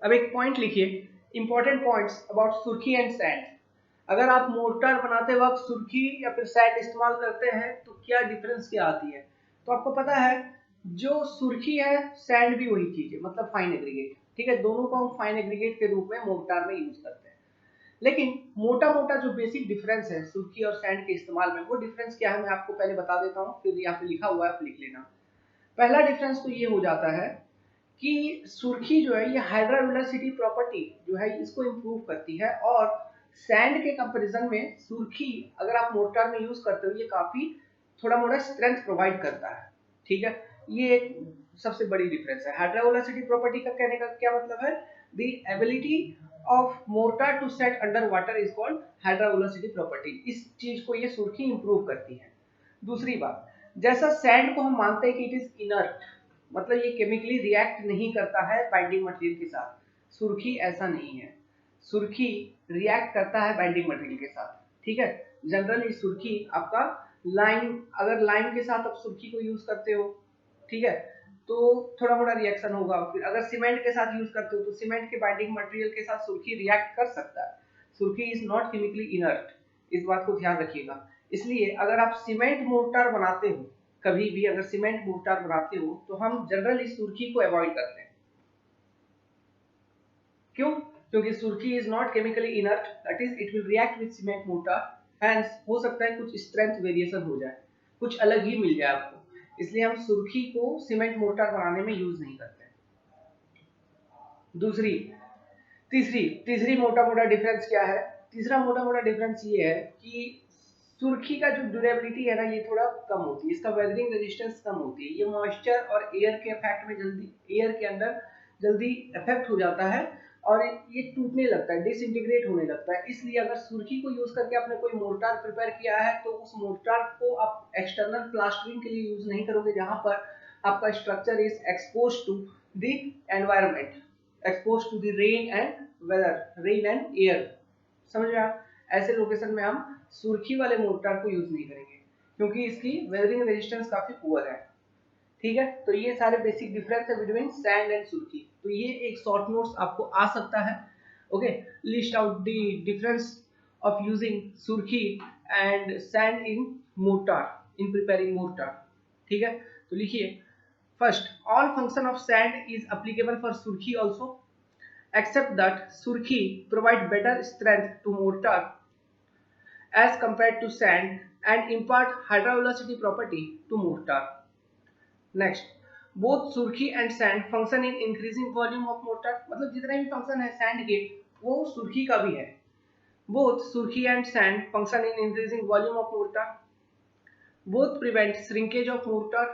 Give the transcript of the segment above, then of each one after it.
अब एक पॉइंट लिखिए, इंपॉर्टेंट पॉइंट्स अबाउट सुर्खी एंड सैंड। अगर आप मोर्टार बनाते वक्त सुर्खी या फिर सैंड इस्तेमाल करते हैं तो क्या डिफरेंस क्या आती है। तो आपको पता है जो सुर्खी है सैंड भी वही चीज है, मतलब फाइन एग्रीगेट, ठीक है, दोनों को हम फाइन एग्रीगेट के रूप में मोर्टार में यूज करते हैं। लेकिन मोटा मोटा जो बेसिक डिफरेंस है सुर्खी और सैंड के इस्तेमाल में, वो डिफरेंस क्या है मैं आपको पहले बता देता हूँ, फिर यहाँ पे लिखा हुआ है आप लिख लेना। पहला डिफरेंस तो ये हो जाता है कि सुर्खी जो है ये हाइड्रोवेलोसिटी प्रॉपर्टी जो है इसको इम्प्रूव करती है, और सैंड के कंपैरिजन में सुर्खी अगर आप मोर्टार में यूज करते हो ये काफी थोड़ा मोड़ा स्ट्रेंथ प्रोवाइड करता है, ठीक है। ये एक सबसे बड़ी डिफरेंस है। हाइड्रोवेलोसिटी प्रॉपर्टी का कहने का क्या मतलब है, the ability of mortar to set under water is called hydraulicity property. इस चीज को ये सुर्खी इंप्रूव करती है। दूसरी बात, जैसा सैंड को हम मानते हैं कि इट इज इनर्ट, मतलब ये केमिकली रिएक्ट नहीं करता है बाइंडिंग मटेरियल के साथ, सुर्खी ऐसा नहीं है। सुर्खी रिएक्ट करता है बाइंडिंग मटेरियल के साथ, ठीक है। जनरली सुर्खी आपका लाइम, अगर लाइम के साथ आप सुर्खी को यूज करते हो, ठीक है, तो थोड़ा मोड़ा रिएक्शन होगा। फिर अगर सीमेंट के साथ यूज करते हो तो सीमेंट के बाइंडिंग मटेरियल के साथ सुर्खी रिएक्ट कर सकता है। सुर्खी इज नॉट केमिकली इनर्ट, इस बात को ध्यान रखिएगा। इसलिए अगर आप सीमेंट मोर्टार बनाते हो, कभी भी अगर सीमेंट मोर्टार बनाते हो तो हम जनरली सुर्खी को अवॉइड करते हैं। क्यों? क्योंकि surkhi is not chemically inert, that is it will react with cement mortar, hence हो सकता है कुछ स्ट्रेंथ वेरिएशन हो जाए, कुछ अलग ही मिल जाए आपको, इसलिए हम सुर्खी को सीमेंट मोर्टार बनाने में यूज नहीं करते। दूसरी तीसरी मोटा मोटा डिफरेंस क्या है? तीसरा मोटा मोटा डिफरेंस ये है कि सुर्खी का जो ड्यूरेबिलिटी है ना ये थोड़ा कम होती है, इसका वेदरिंग रेजिस्टेंस कम होती है। ये मॉइस्चर और एयर के इफेक्ट में जल्दी, एयर के अंदर जल्दी इफेक्ट हो जाता है और ये टूटने लगता है, डिसइंटीग्रेट होने लगता है। इसलिए अगर सुर्खी को यूज करके आपने कोई मोर्टार प्रिपेयर किया है तो उस मोर्टार को आप एक्सटर्नल प्लास्टरिंग के लिए यूज नहीं करोगे जहां पर आपका structure is expose to the environment, expose to the rain and weather, rain and air, समझ में आप? ऐसे लोकेशन में हम सुर्खी वाले मोर्टार को यूज नहीं करेंगे क्योंकि इसकी वेदरिंग रेजिस्टेंस काफी पुअर है, ठीक है। तो ये सारे बेसिक डिफरेंस है बिटवीन सैंड एंड सुर्खी। तो ये एक शॉर्ट नोट्स आपको आ सकता है। Okay, list out the difference of using surkhi and sand in mortar, in preparing mortar, ठीक है। तो लिखिए, first, all function of sand is applicable for surkhi also, except that surkhi provide better strength to mortar as compared to sand and impart hydrovelocity property to mortar. Next, both surkhi and sand function in increasing volume of mortar, मतलब जितने भी function है sand के वो सुर्खी का भी है। Both surkhi and sand function in increasing volume of mortar. Both prevent shrinkage of mortar.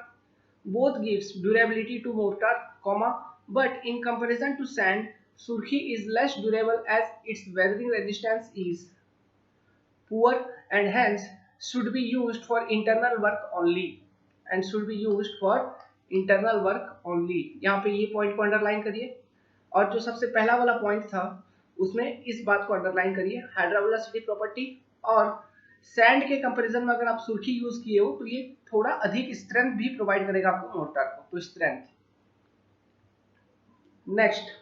Both gives durability to mortar, comma, but in comparison to sand, surkhi is less durable as its weathering resistance is poor and hence should be used for internal work only, and should be used for internal work only। यहाँ पे ये point को underline करिए, और जो सबसे पहला वाला पॉइंट था उसमें इस बात को अंडरलाइन करिए, हाइड्रोवेलोसिटी प्रॉपर्टी। और सैंड के कंपैरिजन में अगर आप सुर्खी यूज किए हो तो ये थोड़ा अधिक स्ट्रेंथ भी प्रोवाइड करेगा आपको मोर्टार को, तो strength. Next,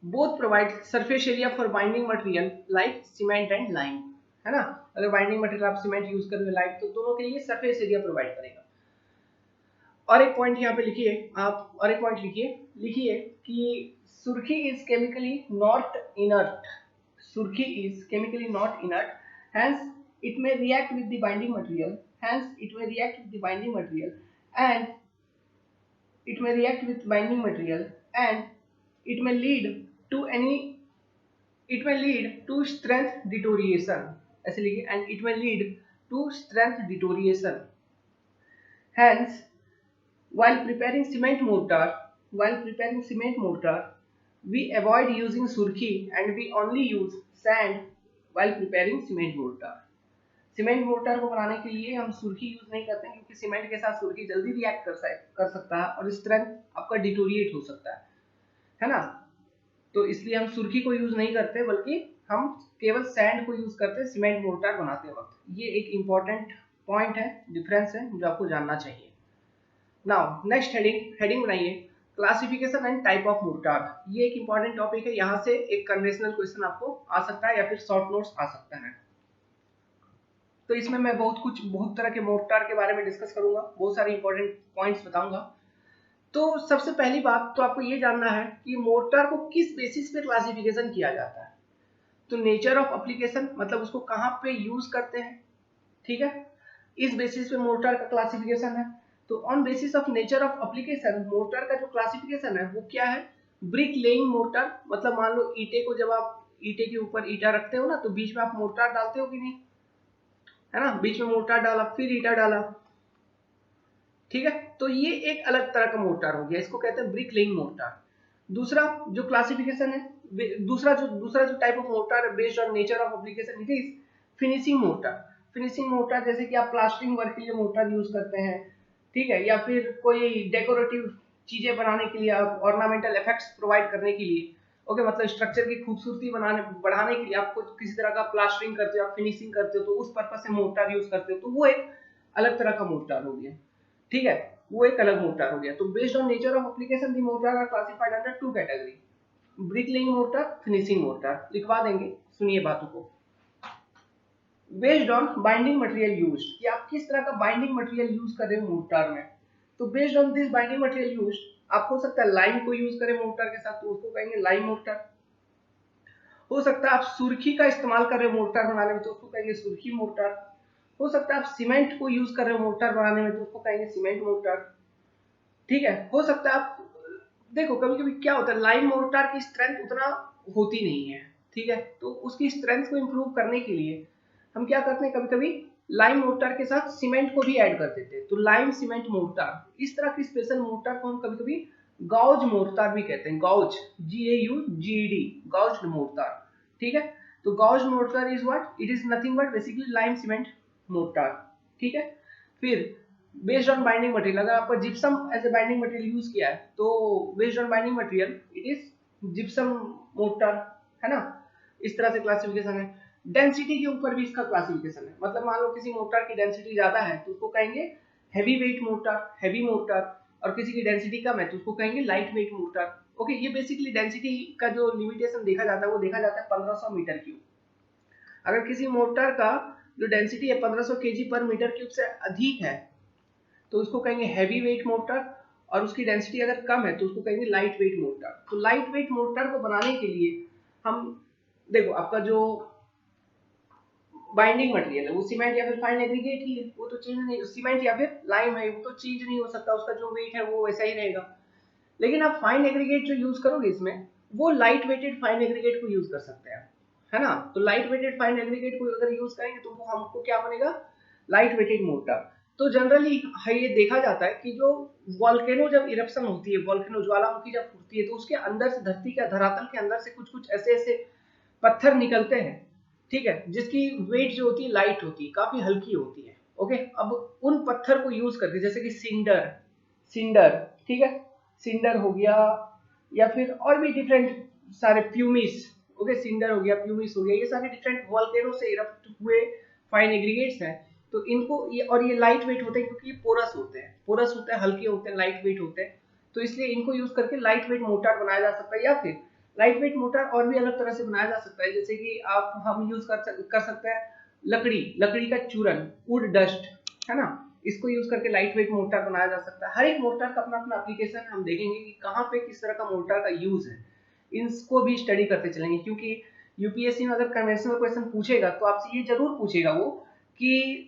both provide surface area for binding material like cement and lime, है ना। अगर बाइंडिंग मटेरियल आप सीमेंट यूज करोगे लाइम, तो दोनों के लिए सरफेस एरिया प्रोवाइड करेगा। और एक पॉइंट यहाँ पे लिखिए आप, और एक पॉइंट लिखिए कि सुर्खी इज केमिकली नॉट इनर्ट, सुर्खी is chemically not inert, hence it may react with the binding material, hence it may react with the binding material and it may react with binding material and it may lead to any, it may lead to strength deterioration, ऐसे लिखिए, and it may lead to strength deterioration, hence while preparing cement mortar we avoid using surkhi and we only use sand while preparing cement mortar। Cement mortar को बनाने के लिए हम सुर्खी use नहीं करते हैं क्योंकि सीमेंट के साथ सुर्खी जल्दी रिएक्ट कर सकता है और स्ट्रेंथ आपका डिटोरिएट हो सकता है ना। तो इसलिए हम सुर्खी को यूज नहीं करते बल्कि हम केवल सैंड को यूज करते हैं सीमेंट मोर्टार बनाते वक्त। ये एक इंपॉर्टेंट पॉइंट है, डिफरेंस है जो आपको जानना चाहिए। नाउ नेक्स्ट हेडिंग बनाइए, classification and type of mortar, ये एक इंपॉर्टेंट टॉपिक है। यहाँ से एक कन्वेंशनल क्वेश्चन आपको आ सकता है या फिर शॉर्ट नोट्स आ सकता है। तो इसमें मैं बहुत तरह के मोर्टार के बारे में डिस्कस करूंगा, बहुत सारे इंपॉर्टेंट पॉइंट्स बताऊंगा। तो सबसे पहली बात तो आपको ये जानना है कि मोर्टार को किस बेसिस पे क्लासिफिकेशन किया जाता है। तो नेचर ऑफ एप्लीकेशन, मतलब उसको कहाँ पे यूज करते हैं, ठीक है, इस बेसिस पे मोर्टार का क्लासिफिकेशन है। तो on basis of nature of application mortar का जो क्लासिफिकेशन है वो क्या है, ब्रिक लेइंग मोर्टार, मतलब मान लो ईंटे को जब आप ईंटे के ऊपर ईंटा रखते हो ना, तो बीच में आप मोर्टार डालते हो कि नहीं, है ना, बीच में मोर्टार डाला फिर ईंटा डाला, ठीक है। तो ये एक अलग तरह का मोर्टार हो गया, इसको कहते हैं ब्रिक लेइंग मोर्टार। दूसरा जो क्लासिफिकेशन है, दूसरा जो टाइप ऑफ मोर्टार है based on nature of application, it is finishing mortar. Finishing mortar जैसे कि आप प्लास्टरिंग वर्क के लिए मोर्टार यूज करते हैं, ठीक है, या फिर कोई डेकोरेटिव चीजें बनाने के लिए, आप ऑर्नामेंटल इफेक्ट्स प्रोवाइड करने के लिए, ओके, मतलब स्ट्रक्चर की खूबसूरती बढ़ाने के लिए आपको किसी तरह का प्लास्टरिंग करते हो, आप फिनिशिंग करते हो, तो उस पर्पज से मोर्टार यूज करते हो, तो वो एक अलग तरह का मोर्टार हो गया, ठीक है, वो एक अलग मोर्टार हो गया। तो based on nature of application the mortar are classified under two category, brick laying mortar, finishing mortar. लिखवा देंगे, सुनिए बातों को। Based on binding material use, कि आप किस तरह का बाइंडिंग मटेरियल यूज कर रहे हो मोर्टार में। तो based on this binding material use, आप हो सकता है लाइम को यूज करें मोर्टार के साथ, तो उसको कहेंगे लाइम मोर्टार। हो सकता है आप सुर्खी का इस्तेमाल कर रहे हो मोर्टार बनाने में, तो उसको कहेंगे सुर्खी मोर्टार। हो सकता है आप सीमेंट को यूज कर रहे हो मोर्टार बनाने में, तो उसको कहेंगे सीमेंट मोर्टार, ठीक है। हो सकता है आप देखो, कभी कभी क्या होता है, लाइम मोर्टार की स्ट्रेंथ उतना होती नहीं है, ठीक है, तो उसकी स्ट्रेंथ को इंप्रूव करने के लिए हम क्या करते हैं, कभी कभी लाइम मोर्टार के साथ सीमेंट को भी ऐड कर देते हैं, तो लाइम सीमेंट मोर्टार, इस तरह की स्पेशल मोर्टार को हम कभी कभी गॉज मोर्टार भी कहते हैं, गॉज, GAUGED, गॉज्ड मोर्टार, ठीक है। तो gauged mortar is what, it is nothing but basically lime cement mortar, ठीक है। फिर बेस्ड ऑन बाइंडिंग मटेरियल, अगर आपका gypsum as a binding material use किया है, तो based on binding material it is gypsum mortar, है ना, इस तरह से क्लासिफिकेशन है। डेंसिटी के ऊपर भी इसका क्लासिफिकेशन है, मतलब मान लो किसी मोर्टार की डेंसिटी ज्यादा है तो उसको कहेंगे heavy weight mortar, heavy mortar, और किसी की डेंसिटी कम है तो उसको कहेंगे लाइट वेट मोर्टार, ओके। ये बेसिकली डेंसिटी का जो लिमिटेशन देखा जाता है वो देखा जाता है 1500 मीटर क्यूब। अगर किसी मोर्टार का जो डेंसिटी है 1500 kg पर मीटर क्यूब से अधिक है तो उसको कहेंगे हैवी वेट मोर्टार, और उसकी डेंसिटी अगर कम है तो उसको कहेंगे लाइट वेट मोर्टार। तो लाइट वेट मोर्टार को बनाने के लिए हम देखो, आपका जो बाइंडिंग मटेरियल है वो सीमेंट या फिर फाइन एग्रीगेट ही है, वो तो चेंज नहीं, सीमेंट या फिर लाइम है वो तो चेंज नहीं हो सकता, उसका जो वेट है वो वैसा ही रहेगा। लेकिन आप फाइन एग्रीगेट जो यूज करोगे इसमें, वो लाइट वेटेड फाइन एग्रीगेट को यूज कर सकते हैं, है ना। तो लाइट वेटेड फाइन एग्रीगेट को अगर यूज करेंगे तो वो हमको क्या बनेगा, लाइट वेटेड मोर्टार। तो जनरली है ये देखा जाता है कि जो वॉल्केनो जब इरप्शन होती है, वॉल्केनो ज्वालामुखी जब फूटती है, तो उसके अंदर से, धरती के धरातल के अंदर से कुछ कुछ ऐसे ऐसे पत्थर निकलते हैं, ठीक है, जिसकी वेट जो होती है लाइट होती है, काफी हल्की होती है, ओके। अब उन पत्थर को यूज करके, जैसे कि सिंडर, ठीक है, सिंडर हो गया, या फिर और भी डिफरेंट सारे प्यूमिस, ओके, सिंडर हो गया, प्यूमिस हो गया, ये सारे डिफरेंट वॉल्केनो से इरप्ट हुए फाइन एग्रीगेट्स हैं। तो इनको ये लाइट वेट होते हैं क्योंकि ये पोरस होते हैं, हल्के होते हैं, लाइट वेट होते हैं, तो इसलिए इनको यूज करके लाइट वेट मोर्टार बनाया जा सकता है। या फिर लाइट वेट मोर्टार और भी अलग तरह से बनाया जा सकता है, जैसे कि हम यूज कर सकते हैं लकड़ी का चूरन, वुड डस्ट, है ना, इसको यूज करके लाइट वेट मोर्टार बनाया जा सकता है। हर एक मोर्टार का अपना अपना एप्लीकेशन, हम देखेंगे कि कहाँ पे किस तरह का मोर्टार का यूज है, इसको भी स्टडी करते चलेंगे, क्योंकि यूपीएससी में अगर कन्वेंशनल क्वेश्चन पूछेगा तो आपसे ये जरूर पूछेगा वो कि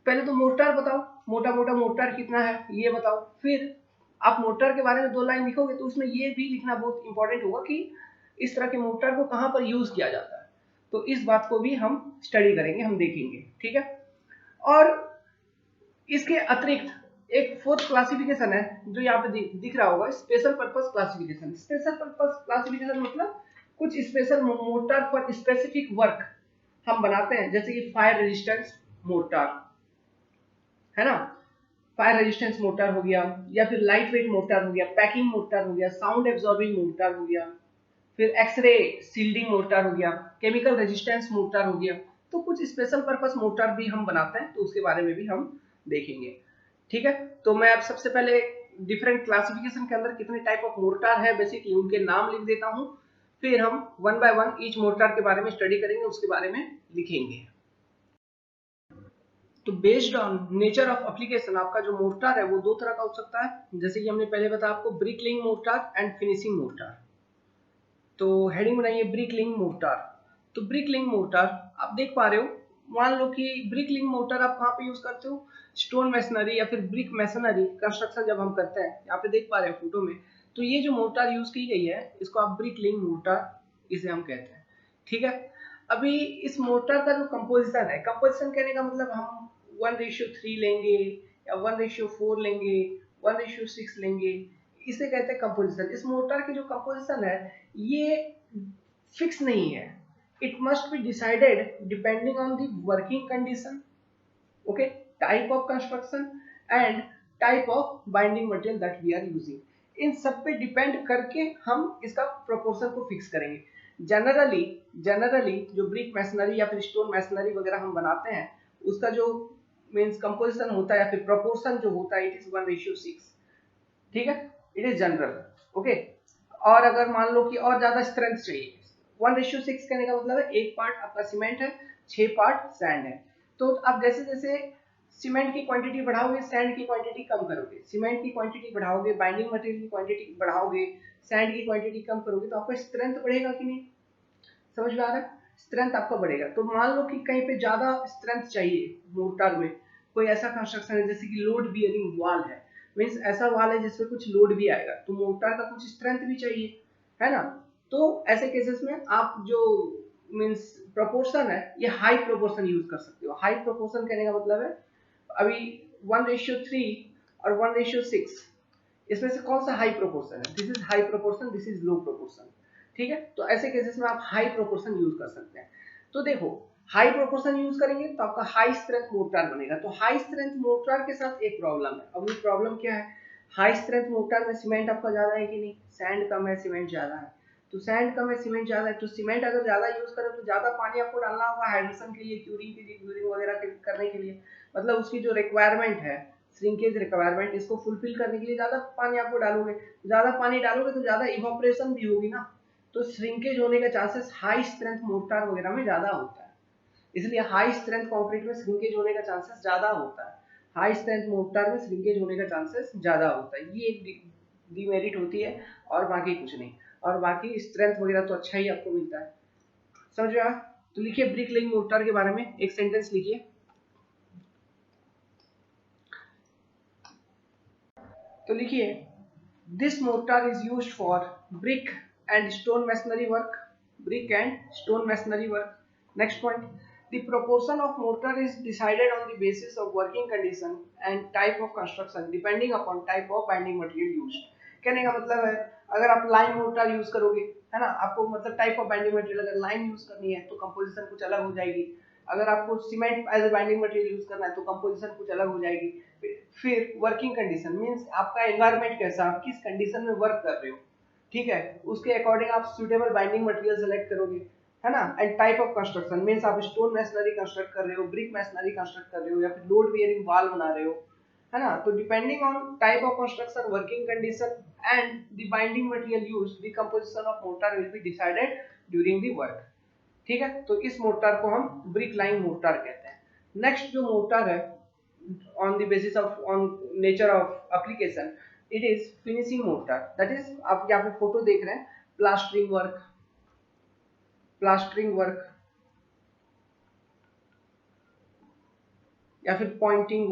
पहले तो मोर्टार बताओ, मोटा मोटा मोर्टार कितना है ये बताओ, फिर आप मोर्टार के बारे में 2 लाइन लिखोगे तो उसमें ये भी लिखना बहुत इंपॉर्टेंट होगा कि इस तरह के मोर्टार को कहाँ पर यूज किया जाता है। तो इस बात को भी हम स्टडी करेंगे, हम देखेंगे, ठीक है। और इसके अतिरिक्त एक फोर्थ क्लासिफिकेशन है जो यहाँ पे दिख रहा होगा, special purpose classification. Special purpose classification मतलब कुछ special mortar for specific work हम बनाते हैं, जैसे कि फायर रेजिस्टेंस मोर्टार, है ना, फायर रेजिस्टेंस मोर्टार हो गया, या फिर लाइट वेट मोर्टार हो गया, पैकिंग मोर्टार हो गया, साउंड एब्जॉर्बिंग मोर्टार हो गया, फिर एक्सरे सील्डिंग मोर्टार हो गया, केमिकल रेजिस्टेंस मोर्टार हो गया। तो कुछ स्पेशल पर्पस मोर्टार भी हम बनाते हैं, तो उसके बारे में भी हम देखेंगे, ठीक है। तो मैं अब सबसे पहले डिफरेंट क्लासिफिकेशन के अंदर कितने टाइप ऑफ मोर्टार है बेसिकली उनके नाम लिख देता हूं, फिर हम one by one each mortar के बारे में स्टडी करेंगे, उसके बारे में लिखेंगे। तो based on nature of application आपका जो मोर्टार है वो दो तरह का हो सकता है, जैसे कि हमने पहले बताया आपको ब्रिकलिंग मोर्टार एंड फिनिशिंग मोर्टार। तो हेडिंग बनाइए ब्रिकलिंग मोर्टार। तो ब्रिकलिंग मोर्टार आप देख पा रहे हो, मान लो कि ब्रिकलिंग मोर्टार आप कहाँ पे यूज करते हो, स्टोन मैसनरी या फिर ब्रिक मैसनरी कंस्ट्रक्शन जब हम करते हैं, यहाँ पे देख पा रहे हैं फोटो में, तो ये जो मोर्टार यूज की गई है इसको आप ब्रिकलिंग मोर्टार इसे हम कहते हैं। ठीक है, अभी इस मोर्टार का जो कंपोजिशन है, कंपोजिशन कहने का मतलब हम 1:3 लेंगे या 1:4 लेंगे, 1:6 लेंगे, इसे कहते हैं कंपोजिशन। इस मोर्टार की जो कंपोजिशन है ये फिक्स नहीं है, it must be decided depending on the working condition, okay, type of construction and type of binding material that we are using. इन सब पे डिपेंड करके हम इसका प्रोपोर्शन को फिक्स करेंगे। जनरली जो ब्रिक मैसनरी या फिर स्टोन मैसनरी वगैरह हम बनाते हैं उसका जो मींस कंपोजिशन होता है या फिर प्रोपोर्शन जो होता है इट इज 1:6। ठीक है, इट इज जनरल, ओके। और अगर मान लो कि और ज्यादा स्ट्रेंथ चाहिए, 1:6 कहने का मतलब है 1 पार्ट आपका सीमेंट है, 6 पार्ट सैंड है। तो आप जैसे जैसे सीमेंट की क्वांटिटी बढ़ाओगे, सैंड की क्वांटिटी कम करोगे, सीमेंट की क्वांटिटी बढ़ाओगे, बाइंडिंग मटेरियल की क्वांटिटी बढ़ाओगे, सैंड की क्वांटिटी कम करोगे, तो आपका स्ट्रेंथ बढ़ेगा कि नहीं? समझ में आ रहा है? स्ट्रेंथ आपका बढ़ेगा। तो मान लो कि कहीं पे ज्यादा स्ट्रेंथ चाहिए मोर्टार में, कोई ऐसा कंस्ट्रक्शन है जैसे कि लोड बियरिंग वॉल है, मीन्स ऐसा वॉल है जिसमें कुछ लोड भी आएगा, तो मोर्टार का कुछ स्ट्रेंथ भी चाहिए, है ना? तो ऐसे केसेस में आप जो मीन्स प्रोपोर्शन है ये हाई प्रोपोर्शन यूज कर सकते हो। हाई प्रोपोर्शन कहने का मतलब है अभी 1:3 और 1:6 इसमें से कौन सा हाई प्रोपोर्शन है? This is high proportion, this is low proportion. ठीक है, तो ऐसे केसेस में आप हाई प्रोपोर्शन यूज कर सकते हैं। तो देखो हाई प्रोपोर्शन यूज करेंगे तो आपका हाई स्ट्रेंथ मोर्टार बनेगा। तो हाई स्ट्रेंथ मोर्टार के साथ एक प्रॉब्लम है। अब ये प्रॉब्लम क्या है? हाई स्ट्रेंथ मोर्टार में सीमेंट आपका ज्यादा है कि नहीं? सैंड कम है, सीमेंट ज्यादा है। तो सैंड कम है, सीमेंट ज्यादा है, तो सीमेंट अगर ज्यादा यूज करें तो ज्यादा पानी आपको डालना होगा हाइड्रेशन के लिए, क्यूरिंग के लिए, क्यूरिंग वगैरह करने के लिए, मतलब उसकी जो रिक्वायरमेंट है, श्रिंकेज रिक्वायरमेंट, इसको फुलफिल करने के लिए ज्यादा पानी आपको डालोगे। ज्यादा पानी डालोगे तो ज्यादा इवोपरेशन भी होगी ना, तो श्रिंकेज होने का चांसेस हाई स्ट्रेंथ मोर्टार वगैरह में ज्यादा होता है। इसलिए हाई स्ट्रेंथ कंक्रीट में श्रिंकेज होने का चांसेस ज्यादा होता है, हाई स्ट्रेंथ मोर्टार में श्रिंकेज होने का चांसेस ज्यादा होता है। ये एक डिमेरिट होती है और बाकी कुछ नहीं, और बाकी स्ट्रेंथ वगैरह तो अच्छा ही आपको मिलता है। समझ आया? तो लिखिए ब्रिकलिंग मोर्टार के बारे में एक सेंटेंस लिखिए। तो लिखिए this mortar is used for brick and stone masonry work, brick and stone masonry work. Next point, the proportion of mortar is decided on the basis of working condition and type of construction depending upon type of binding material used. कहने का मतलब है अगर आप line mortar use करोगे, है ना, आपको मतलब टाइप ऑफ बाइंडिंग मटेरियल अगर लाइन यूज करनी है तो कंपोजिशन कुछ अलग हो जाएगी। अगर आपको cement as a binding material use करना है तो कंपोजिशन कुछ अलग हो जाएगी। फिर वर्किंग कंडीशन मींस आपका एनवायरनमेंट कैसा, आप किस कंडीशन में वर्क कर रहे हो, ठीक है, उसके अकॉर्डिंग आप सुटेबल बाइंडिंग मटेरियल सेलेक्ट करोगे, है ना। And type of construction means आप स्टोन मैसनरी कंस्ट्रक्ट कर रहे हो, ब्रिक मैसनरी कंस्ट्रक्ट कर रहे हो, या फिर लोड बियरिंग वॉल बना रहे हो, है ना। तो depending on type of construction, working condition and the binding material used, the composition of mortar will be decided during the work. ठीक है, तो इस मोर्टार को हम ब्रिक लाइन मोर्टार कहते हैं। नेक्स्ट जो मोर्टार है on the basis of on nature of application, it is finishing mortar, that is आप यहाँ पे फोटो देख रहे हैं, प्लास्टरिंग वर्क या फिर पॉइंटिंग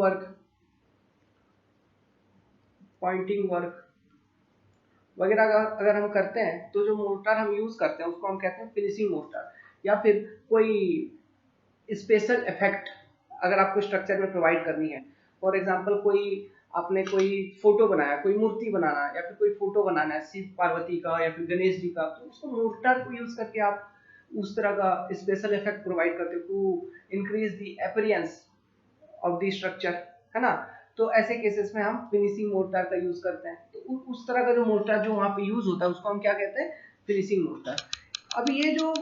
वर्क वगैरह अगर हम करते हैं तो जो मोर्टार हम यूज करते हैं उसको हम कहते हैं फिनिशिंग मोर्टार। या फिर कोई स्पेशल इफेक्ट अगर आपको स्ट्रक्चर में प्रोवाइड करनी है, फॉर एग्जांपल कोई आपने कोई फोटो बनाया, कोई मूर्ति बनाना या फिर कोई फोटो बनाना है शिव पार्वती का या फिर गणेश जी का, तो उसको मोर्टार को यूज करके आप उस तरह का स्पेशल इफेक्ट प्रोवाइड करते हो to increase the appearance of the structure, है ना। तो ऐसे केसेस में हम फिनिशिंग मोर्टार का यूज करते हैं। तो उस तरह का जो मोर्टार जो वहाँ पे यूज होता है उसको हम क्या कहते हैं? Finishing mortar. अब ये जो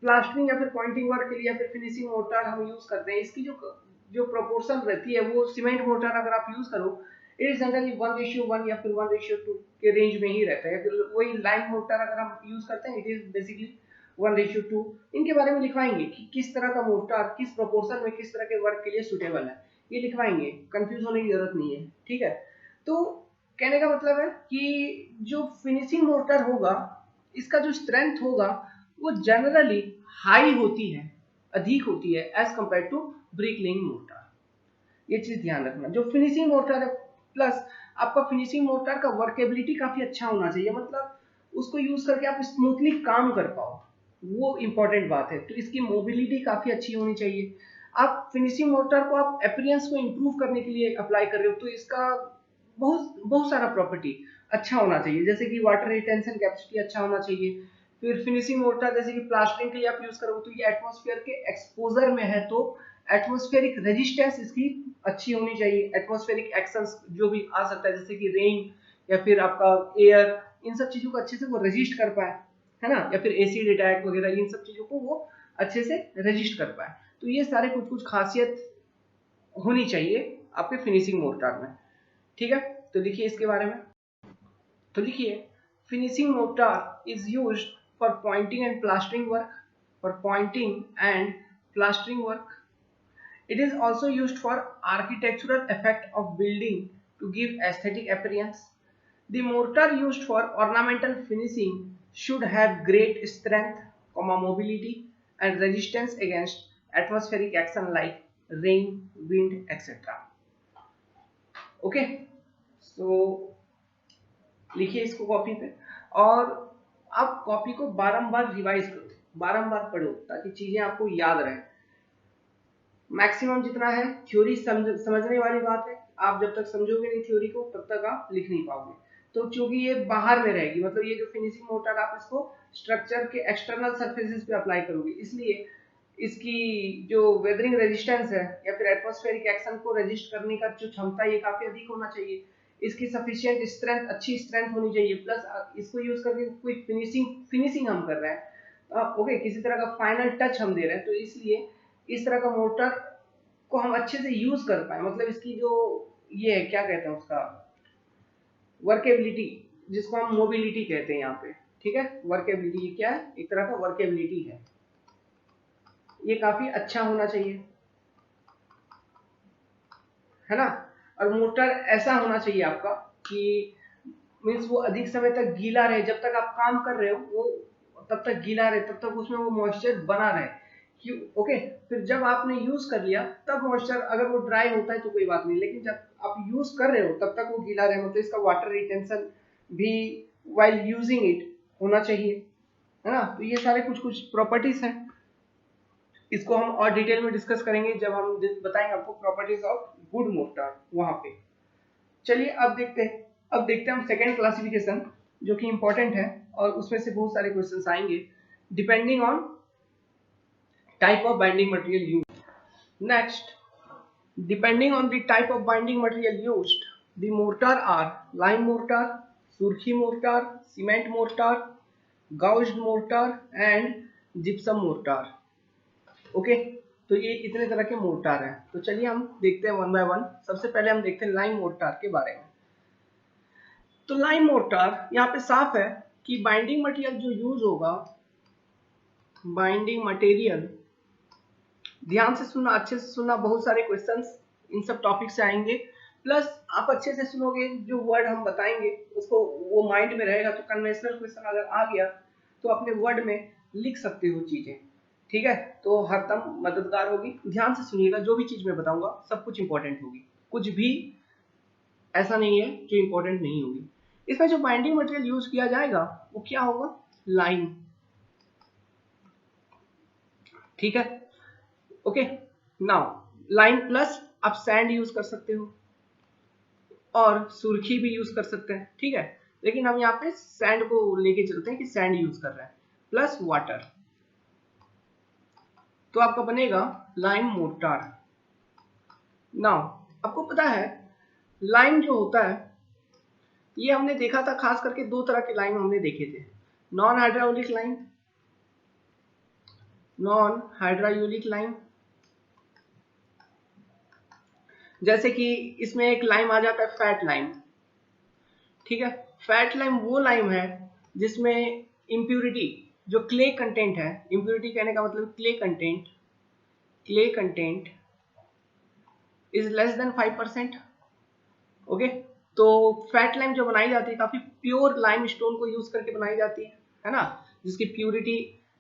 प्लास्टरिंग या फिर पॉइंटिंग वर्क के लिए या फिर फिनिशिंग मोर्टार हम यूज करते हैं, इसकी जो प्रोपोर्शन रहती है वो सीमेंट मोर्टार अगर आप यूज करो इट इज जनरली 1:1 या फिर 1:2 के रेंज में ही रहता है, या फिर वही लाइम मोर्टार अगर हम यूज करते हैं इट इज बेसिकली 1:2। इनके बारे में लिखवाएंगे कि किस तरह का मोर्टार किस प्रोपोर्शन में किस तरह के वर्क के लिए सुटेबल है, ये लिखवाएंगे, कंफ्यूज होने की जरूरत नहीं है, ठीक है। तो कहने का मतलब है कि जो फिनिशिंग मोर्टार होगा इसका जो स्ट्रेंथ होगा वो जनरली हाई होती है, अधिक होती है as compare to brick laying mortar. ये चीज ध्यान रखना। जो फिनिशिंग मोर्टार है, प्लस आपका फिनिशिंग मोर्टार का वर्केबिलिटी काफी अच्छा होना चाहिए, मतलब उसको यूज करके आप स्मूथली काम कर पाओ, वो इंपॉर्टेंट बात है। तो इसकी मोबिलिटी काफी अच्छी होनी चाहिए। आप फिनिशिंग मोर्टार को आप अपीयरेंस को इंप्रूव करने के लिए अप्लाई कर रहे हो तो इसका बहुत बहुत सारा प्रॉपर्टी अच्छा होना चाहिए, जैसे कि वाटर रिटेंशन कैपेसिटी अच्छा होना चाहिए। फिर फिनिशिंग मोर्टार जैसे कि प्लास्टरिंग के लिए आप यूज करोगे तो ये एटमॉस्फेयर के एक्सपोजर में है तो एटमॉस्फेरिक रेजिस्टेंस इसकी अच्छी होनी चाहिए। एटमॉस्फेरिक एक्शंस जो भी आ सकता है जैसे कि रेन या फिर आपका एयर, इन सब चीजों को अच्छे से वो रेजिस्ट कर पाए, है ना, या फिर एसिड अटैक वगैरह, इन सब चीजों को वो अच्छे से रेजिस्ट कर पाए। तो ये सारे कुछ कुछ खासियत होनी चाहिए आपके फिनिशिंग मोर्टार में, ठीक है। तो लिखिए इसके बारे में। तो लिखिए finishing mortar is used for pointing and plastering work, for pointing and plastering work. It is also used for architectural effect of building to give aesthetic appearance. The mortar used for ornamental finishing should have great strength, mobility, and resistance against atmospheric action like rain, wind, etc. Okay, so लिखिए इसको copy पे, और आप copy को बारंबार revise करो, बारंबार पढ़ो ताकि चीजें आपको याद रहें। मैक्सिमम जितना है थ्योरी समझने वाली बात है, आप जब तक समझोगे नहीं थ्योरी को तब तक आप लिख नहीं पाओगे। तो चूंकि ये बाहर में रहेगी, मतलब ये जो फिनिशिंग मोर्टार आप इसको स्ट्रक्चर के एक्सटर्नल सरफेसेस पे अप्लाई करोगे, इसलिए इसकी जो वेदरिंग रेजिस्टेंस है या फिर एटमॉस्फेरिक एक्शन को रेजिस्ट करने का जो क्षमता है ये काफी अधिक होना चाहिए। इसकी सफिशिएंट स्ट्रेंथ, अच्छी स्ट्रेंथ होनी चाहिए, प्लस इसको यूज करके कोई फिनिशिंग हम कर रहे हैं, ओके, किसी तरह का फाइनल टच हम दे रहे हैं, तो इसलिए इस तरह का मोटर को हम अच्छे से यूज कर पाए, मतलब इसकी जो ये है क्या कहते हैं उसका वर्केबिलिटी, जिसको हम मोबिलिटी कहते हैं यहाँ पे, ठीक है। वर्केबिलिटी ये क्या है, एक तरह का वर्केबिलिटी है, ये काफी अच्छा होना चाहिए, है ना। और मोटर ऐसा होना चाहिए आपका कि मीन्स वो अधिक समय तक गीला रहे, जब तक आप काम कर रहे हो वो तब तक गीला रहे, तब तक उसमें वो मॉइस्चर बना रहे, क्यों, ओके। फिर जब आपने यूज कर लिया तब मॉइस्चर अगर वो ड्राई होता है तो कोई बात नहीं, लेकिन जब आप यूज कर रहे हो तब तक वो गीला रहे, मतलब इसका वाटर रिटेंशन भी वाइल यूजिंग इट होना चाहिए, है ना। तो ये सारे कुछ कुछ प्रॉपर्टीज हैं, इसको हम और डिटेल में डिस्कस करेंगे जब हम बताएंगे आपको प्रॉपर्टीज ऑफ गुड मोर्टार वहां पे। चलिए अब देखते हैं हम सेकेंड क्लासिफिकेशन जो कि इंपॉर्टेंट है, और उसमें से बहुत सारे क्वेश्चंस आएंगे depending on type of binding material used. Next, depending on the type of binding material used, the mortar are lime mortar, surkhi mortar, cement mortar, gauged mortar and gypsum mortar. Okay, तो ये इतने तरह के mortar हैं। तो चलिए हम देखते हैं वन बाय वन। सबसे पहले हम देखते हैं लाइम मोर्टार के बारे में। तो लाइम मोर्टार यहाँ पे साफ है कि बाइंडिंग मटेरियल जो यूज होगा, बाइंडिंग मटेरियल, ध्यान से सुनना, अच्छे से सुनना, बहुत सारे क्वेश्चंस इन सब टॉपिक से आएंगे, प्लस आप अच्छे से सुनोगे, जो वर्ड हम बताएंगे उसको वो माइंड में रहेगा, तो कन्वेंशनल क्वेश्चन अगर आ गया तो अपने वर्ड में लिख सकते हो चीजें, ठीक है। तो हरदम मददगार होगी। ध्यान से सुनिएगा, जो भी चीज मैं बताऊंगा सब कुछ इंपॉर्टेंट होगी, कुछ भी ऐसा नहीं है जो इंपॉर्टेंट नहीं होगी। इसमें जो बाइंडिंग मटेरियल यूज किया जाएगा वो क्या होगा, लाइम, ठीक है, ओके। नाउ लाइम प्लस आप सैंड यूज कर सकते हो और सुर्खी भी यूज कर सकते हैं, ठीक है, लेकिन हम यहाँ पे सैंड को लेके चलते हैं कि सैंड यूज कर रहे हैं, प्लस वाटर, तो आपका बनेगा लाइम मोर्टार। नाउ आपको पता है लाइम जो होता है ये हमने देखा था, खास करके दो तरह के लाइम हमने देखे थे, non hydraulic lime, non hydraulic lime, जैसे कि इसमें एक लाइम आ जाता है फैट लाइम, ठीक है। फैट लाइम वो लाइम है जिसमें इम्प्यूरिटी, जो क्ले कंटेंट है, इम्प्यूरिटी कहने का मतलब clay content is less than 5%। Okay, तो फैट लाइम जो बनाई जाती है काफी प्योर लाइम स्टोन को यूज करके बनाई जाती है ना, जिसकी प्यूरिटी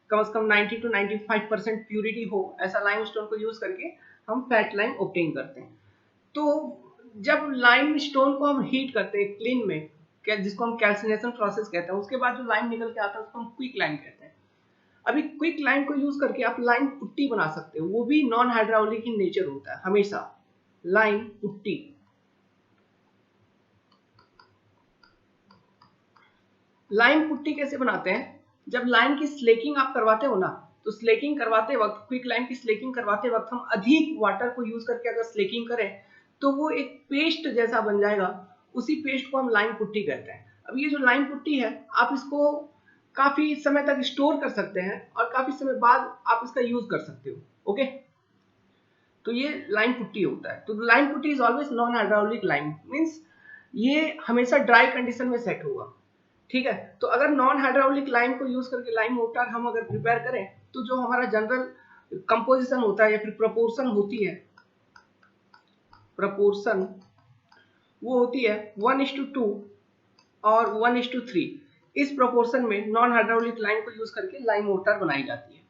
कम से कम 90 to 95% प्यूरिटी हो, ऐसा लाइम स्टोन को यूज करके हम फैट लाइम ऑब्टेन करते हैं। तो जब लाइम स्टोन को हम हीट करते हैं क्लीन में, जिसको हम कैल्सिनेशन प्रोसेस कहते हैं, उसके बाद जो लाइम निकल के आता है उसको हम क्विक लाइम कहते हैं। अभी क्विक लाइम को यूज करके आप लाइम पुट्टी बना सकते हो, वो भी नॉन हाइड्रोलिक इन नेचर होता है हमेशा। लाइम पुट्टी, लाइम पुट्टी कैसे बनाते हैं? जब लाइम की स्लेकिंग आप करवाते हो ना, तो स्लेकिंग करवाते वक्त, क्विक लाइम की स्लेकिंग करवाते वक्त हम अधिक वाटर को यूज करके अगर स्लेकिंग करें तो वो एक पेस्ट जैसा बन जाएगा, उसी पेस्ट को हम लाइम पुट्टी कहते हैं। अब ये जो लाइम पुट्टी है, आप इसको काफी समय तक स्टोर कर सकते हैं और काफी समय बाद आप इसका यूज कर सकते हो। ओके, तो ये लाइम पुट्टी होता है। तो lime putty is always non hydraulic lime, means ये हमेशा ड्राई कंडीशन में सेट होगा, ठीक है। तो अगर नॉन हाइड्रोलिक लाइम को यूज करके लाइम मोर्टार हम अगर प्रिपेयर करें, तो जो हमारा जनरल कंपोजिशन होता है या फिर प्रोपोर्शन होती है, प्रोपोर्शन वो होती है 1:2 और 1:3। इस प्रोपोर्शन में नॉन हाइड्रोलिक लाइम को यूज करके लाइम मोर्टार बनाई जाती है।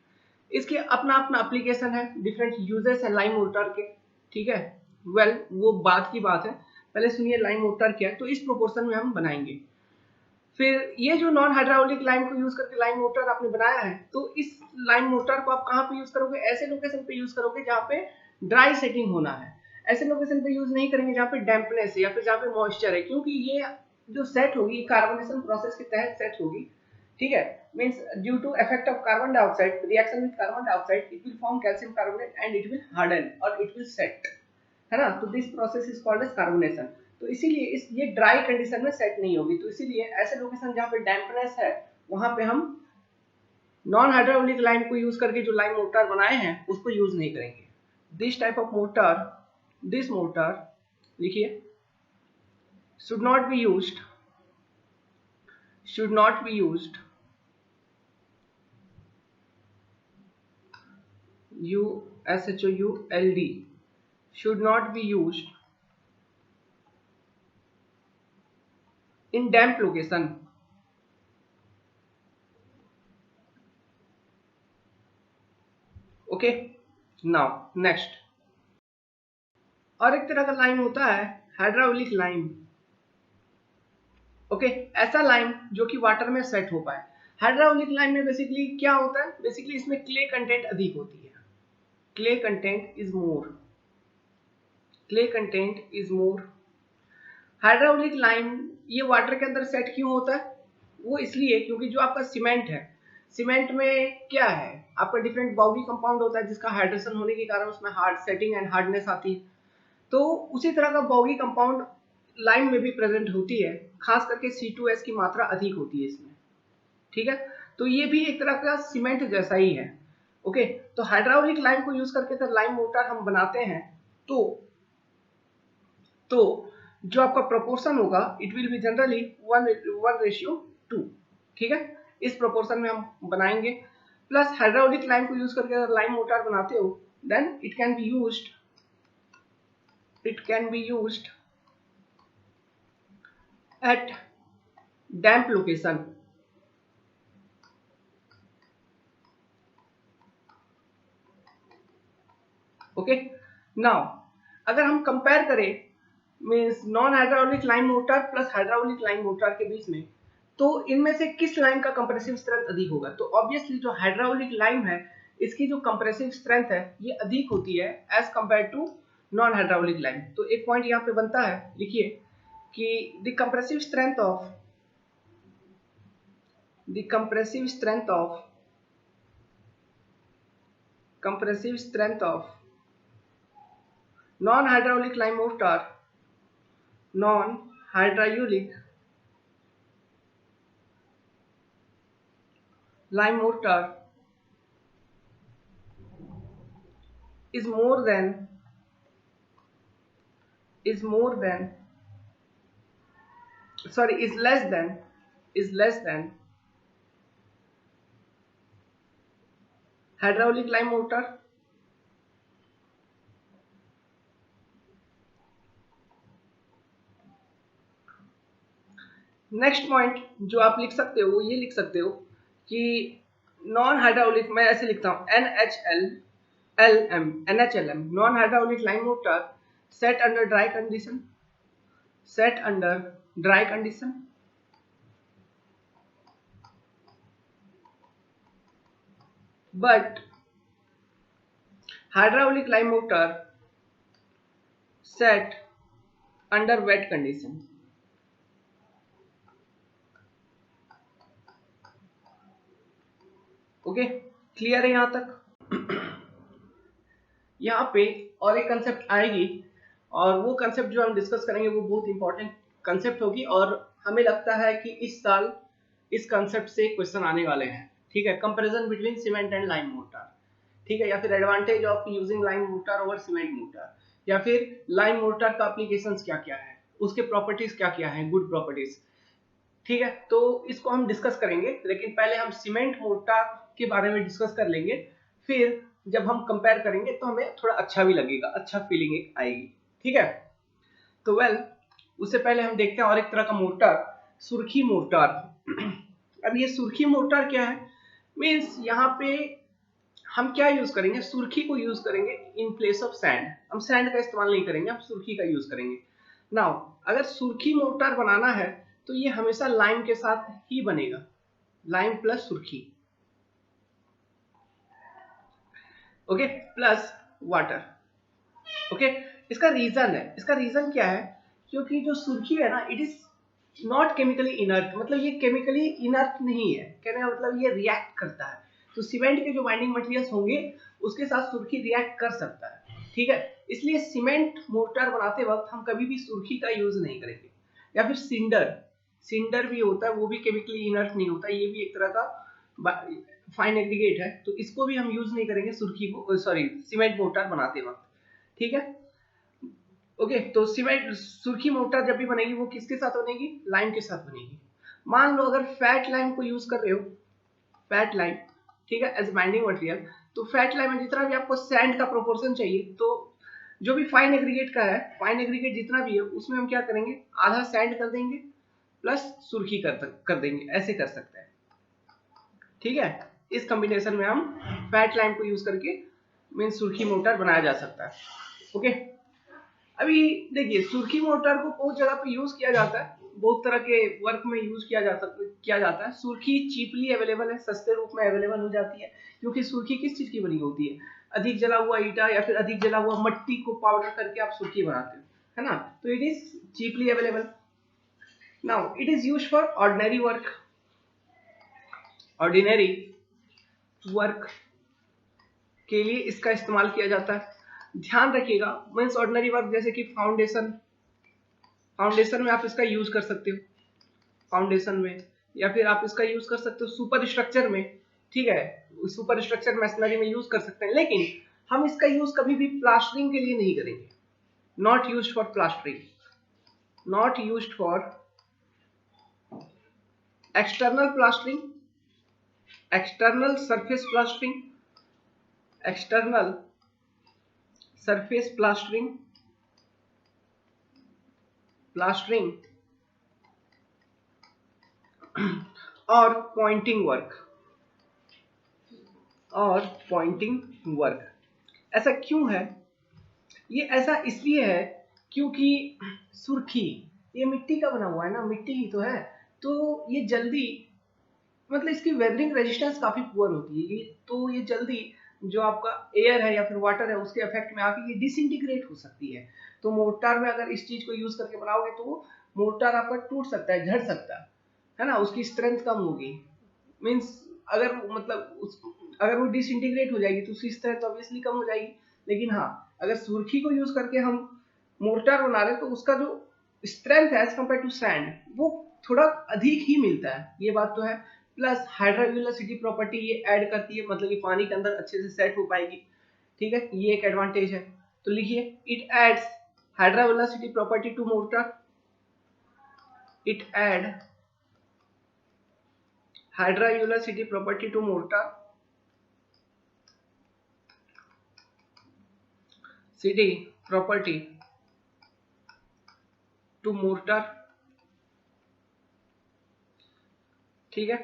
इसके अपना अपना एप्लीकेशन है, डिफरेंट यूजेस है लाइम मोर्टार के, ठीक है। वो बात की बात है, पहले सुनिए लाइम मोर्टार क्या है। तो इस प्रोपोर्शन में हम बनाएंगे। फिर ये जो नॉन हाइड्रोलिक लाइम को यूज करके लाइम मोटर आपने बनाया है, तो इस लाइम मोटर को आप कहाँ पे यूज करोगे? ऐसे लोकेशन पे यूज करोगे जहाँ पे ड्राई सेटिंग होना है। ऐसे लोकेशन पे यूज नहीं करेंगे जहाँ पे डैम्पनेस है या फिर जहाँ पे मॉइस्चर है, क्योंकि ये जो सेट होगी कार्बोनेशन प्रोसेस के तहत सेट होगी, ठीक है। Means due to effect of carbon dioxide, reaction with carbon dioxide, it will form calcium carbonate and it will harden और इट विल सेट, है ना। तो this process is called as carbonation. तो इसीलिए ये ड्राई कंडीशन में set नहीं होगी। तो इसीलिए ऐसे लोकेशन जहाँ पे डैम्पनेस है वहां पे हम नॉन हाइड्रोलिक लाइम को यूज करके जो लाइम मोर्टार बनाए हैं उसको यूज नहीं करेंगे। This type of mortar, this mortar लिखिए, should not be used, should not be used, USHOULD, should not be used in damp location। Okay, now next, और एक तरह का लाइम होता है हाइड्रोलिक लाइम। ओके, ऐसा लाइम जो कि वाटर में सेट हो पाए। हाइड्रोलिक लाइम में बेसिकली क्या होता है? बेसिकली इसमें क्ले कंटेंट अधिक होती है, clay content is more, clay content is more. Hydraulic lime ये वाटर के अंदर सेट क्यों होता है? वो इसलिए क्योंकि जो आपका सीमेंट है, सीमेंट में क्या है, आपका डिफरेंट बाउगी कंपाउंड होता है जिसका हाइड्रेशन होने के कारण उसमें हार्ड सेटिंग एंड हार्डनेस आती है। तो उसी तरह का बाउगी कंपाउंड लाइम में भी प्रेजेंट होती है, खास करके C2S की मात्रा अधिक होती है इसमें, ठीक है। तो ये भी एक तरह का सीमेंट जैसा ही है। ओके, तो हाइड्रोलिक लाइम को यूज करके अगर लाइम मोर्टार हम बनाते हैं तो जो आपका प्रोपोर्शन होगा इट विल बी जनरली 1:2, ठीक है। इस प्रोपोर्शन में हम बनाएंगे। प्लस हाइड्रोलिक लाइम को यूज करके अगर लाइम मोर्टार बनाते हो then it can be used, it can be used at damp location। Okay, now अगर हम कंपेयर करें means non hydraulic lime mortar plus hydraulic lime mortar के बीच में, तो इनमें से किस लाइम का कंप्रेसिव स्ट्रेंथ अधिक होगा? तो ऑब्वियसली जो हाइड्रोलिक लाइम है इसकी जो कंप्रेसिव स्ट्रेंथ है ये अधिक होती है as compare to non hydraulic lime. तो एक पॉइंट यहाँ पे बनता है, लिखिए कि the compressive strength of non-hydraulic lime mortar, non-hydraulic lime mortar is more than is more than, sorry, is less than hydraulic lime mortar. Next point जो आप लिख सकते हो वो ये लिख सकते हो कि नॉन हाइड्रोलिक, मैं ऐसे लिखता हूं NHLM non hydraulic lime motor set under dry condition, set under dry condition, but hydraulic lime motor set under wet condition. Okay, clear है यहां तक? यहां पे और एक कंसेप्ट आएगी और वो कंसेप्ट जो हम डिस्कस करेंगे वो बहुत इंपॉर्टेंट कंसेप्ट होगी और हमें लगता है कि इस साल इस कंसेप्ट से क्वेश्चन आने वाले हैं। ठीक है, comparison between cement and lime motor, ठीक है, या फिर advantage of using lime motor over cement motor, या फिर लाइम मोटर का एप्लीकेशंस क्या क्या है, उसके प्रॉपर्टीज क्या क्या है, गुड प्रॉपर्टीज। ठीक है, तो इसको हम डिस्कस करेंगे, लेकिन पहले हम सीमेंट मोटर के बारे में डिस्कस कर लेंगे, फिर जब हम कंपेयर करेंगे तो हमें थोड़ा अच्छा भी लगेगा, अच्छा फीलिंग आएगी। ठीक है, तो उससे पहले हम देखते हैं और एक तरह का मोटर, सुर्खी मोटर। अब ये सुर्खी मोटर क्या है, मीन्स यहाँ पे हम क्या यूज करेंगे, सुर्खी को यूज करेंगे इन प्लेस ऑफ सैंड। हम सैंड का इस्तेमाल नहीं करेंगे, हम सुर्खी का यूज करेंगे। नाउ अगर सुर्खी मोटर बनाना है तो ये हमेशा लाइम के साथ ही बनेगा, लाइम प्लस सुर्खी, ओके, प्लस वाटर। ओके, इसका रीजन क्या है, क्योंकि जो सुर्खी है ना, it is not chemically inert, मतलब ये केमिकली इनर्ट नहीं है, कहने का मतलब ये रिएक्ट करता है। तो सीमेंट के जो बाइंडिंग मटेरियल्स होंगे उसके साथ सुर्खी रिएक्ट कर सकता है। ठीक है, इसलिए सीमेंट मोटर बनाते वक्त हम कभी भी सुर्खी का यूज नहीं करेंगे। या फिर सिंडर भी होता है, वो भी केमिकली इनर्ट नहीं होता, ये भी एक तरह का फाइन एग्रीगेट है, तो इसको भी हम यूज नहीं करेंगे सुर्खी को, सॉरी, सीमेंट मोटर बनाते वक्त। ठीक है, ओके, तो सीमेंट सुर्खी मोटर जब भी बनेगी वो किसके साथ बनेगी, लाइम के साथ बनेगी। मान लो अगर फैट लाइम को यूज कर रहे हो, फैट लाइम, ठीक है, एज बाइंडिंग मटेरियल, तो फैट लाइम में जितना भी आपको सैंड का प्रोपोर्शन चाहिए, तो जो भी फाइन एग्रीगेट का है, फाइन एग्रीगेट जितना भी है उसमें हम क्या करेंगे, आधा सैंड कर देंगे प्लस सुर्खी कर देंगे, ऐसे कर सकते हैं। ठीक है, इस कॉम्बिनेशन में हम फैट लाइम को यूज करके मीन सुर्खी मोटर बनाया जा सकता है। ओके, अभी देखिए सुर्खी मोटर को बहुत जगह पे यूज किया जाता है, बहुत तरह के वर्क में यूज किया जाता है। सुर्खी चीपली अवेलेबल है, सस्ते रूप में अवेलेबल हो जाती है, क्योंकि सुर्खी किस चीज की बनी होती है, अधिक जला हुआ ईटा या फिर अधिक जला हुआ मट्टी को पाउडर करके आप सुर्खी बनाते हो, है ना, तो it is cheaply available. Now it is used for ordinary work के लिए इसका इस्तेमाल किया जाता है। ध्यान रखिएगा, मीन्स ऑर्डिनरी वर्क जैसे कि फाउंडेशन में आप इसका यूज कर सकते हो, फाउंडेशन में, या फिर आप इसका यूज कर सकते हो सुपर स्ट्रक्चर में। ठीक है, सुपर स्ट्रक्चर मैसनरी में यूज कर सकते हैं, लेकिन हम इसका यूज कभी भी प्लास्टरिंग के लिए नहीं करेंगे। Not used for plastering, not used for external plastering, external surface plastering, external surface plastering और पॉइंटिंग वर्क। ऐसा क्यों है, ये ऐसा इसलिए है क्योंकि सुर्खी ये मिट्टी का बना हुआ है ना, मिट्टी ही तो है, तो ये जल्दी, मतलब इसकी वेदरिंग रेजिस्टेंस काफी पुअर होती है, तो ये जल्दी जो आपका एयर है या फिर वाटर है उसके इफेक्ट में आके ये डिसइंटीग्रेट हो सकती है। तो मोर्टार में अगर इस चीज को यूज करके बनाओगे तो मोर्टार आपका टूट सकता है, झड़ सकता है ना, उसकी स्ट्रेंथ कम होगी, मीन्स अगर अगर वो डिसइंटीग्रेट हो जाएगी तो उसकी स्ट्रेंथ ऑब्वियसली कम हो जाएगी। लेकिन हाँ, अगर सुर्खी को यूज करके हम मोर्टार बना रहे तो उसका जो स्ट्रेंथ है एज कम्पेयर टू सैंड वो थोड़ा अधिक ही मिलता है, ये बात तो है। प्लस हाइड्रोविलोसिटी प्रॉपर्टी ये ऐड करती है, मतलब कि पानी के अंदर अच्छे से सेट हो पाएगी। ठीक है, ये एक एडवांटेज है। तो लिखिए, it adds hydra velocity property to mortar. It add hydra velocity property to mortar. CD property to mortar. ठीक है.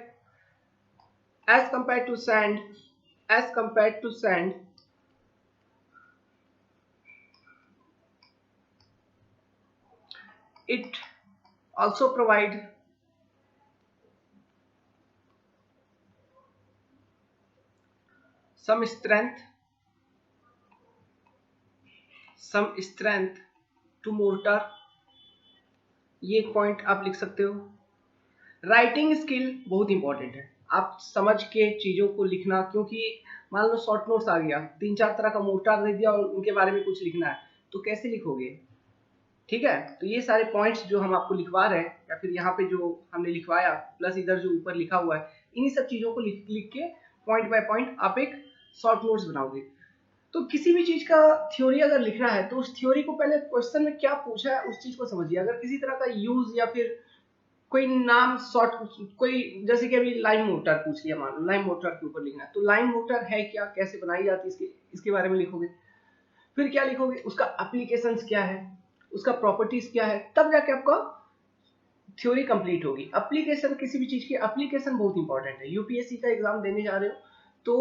As compared to sand, it also provide some strength to mortar. ये पॉइंट आप लिख सकते हो. राइटिंग स्किल बहुत important है, आप समझ के चीजों को लिखना, क्योंकि मान लो शॉर्ट नोट्स आ गया, 3-4 तरह का मोर्टार दे दिया और उनके बारे में कुछ लिखना है, तो कैसे लिखोगे. ठीक है, तो ये सारे पॉइंट्स जो हम आपको लिखवा रहे हैं, या फिर यहाँ पे जो हमने लिखवाया प्लस इधर जो ऊपर लिखा हुआ है, इन्हीं सब चीजों को लिख के पॉइंट बाय पॉइंट आप एक शॉर्ट नोट्स बनाओगे. तो किसी भी चीज का थ्योरी अगर लिखना है तो उस थ्योरी को पहले क्वेश्चन में क्या पूछा है उस चीज को समझिए. अगर किसी तरह का यूज या फिर कोई नाम शॉर्ट, कोई जैसे कि अभी लाइम मोटर पूछ लिया, मान लो लाइम मोटर के ऊपर लिखना है, तो लाइम मोटर है क्या, कैसे बनाई जाती है, इसके बारे में लिखोगे. फिर क्या लिखोगे, उसका एप्लीकेशंस क्या है, उसका प्रॉपर्टीज क्या है, तब जाके आपका थ्योरी कंप्लीट होगी. एप्लीकेशन, किसी भी चीज की एप्लीकेशन बहुत इंपॉर्टेंट है. यूपीएससी का एग्जाम देने जा रहे हो तो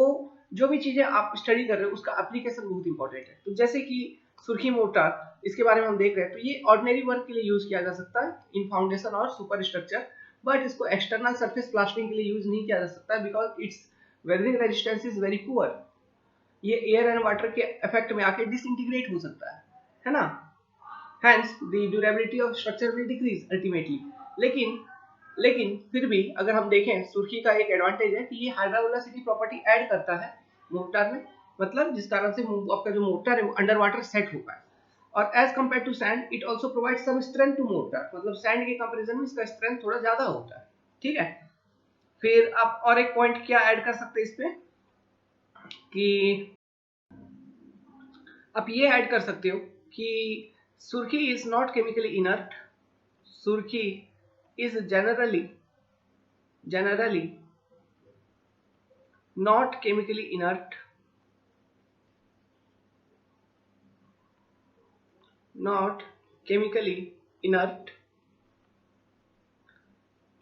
जो भी चीजें आप स्टडी कर रहे हो उसका एप्लीकेशन बहुत इंपॉर्टेंट है. तो जैसे कि सुर्खी मोर्टार, इसके बारे में हम देख रहे हैं, तो ये ऑर्डिनरी वर्क के लिए यूज किया जा सकता है इन फाउंडेशन और सुपर स्ट्रक्चर, बट इसको एक्सटर्नल सरफेस प्लास्टरिंग के लिए यूज नहीं किया जा सकता because it's weathering resistance is very poor. ये एयर एंड वाटर के इफेक्ट में आके डिसइंटीग्रेट हो सकता है ना. Hence the durability of structure will decrease ultimately. लेकिन फिर भी अगर हम देखें, सुर्खी का एक एडवांटेज है कि ये हाइड्रा वेलोसिटी प्रॉपर्टी ऐड करता है मोर्टार में, मतलब जिस कारण से आपका जो मोर्टार है वो अंडर वाटर सेट हो पाए. और as compare to sand it also provide some strength to mortar, मतलब सैंड के कंपैरिजन में इसका स्ट्रेंथ थोड़ा ज्यादा होता है. ठीक है. फिर आप और एक पॉइंट क्या ऐड कर सकते हैं इस पे, कि आप ये ऐड कर सकते हो कि सुर्खी इज नॉट केमिकली इनर्ट. सुर्खी is generally not chemically inert,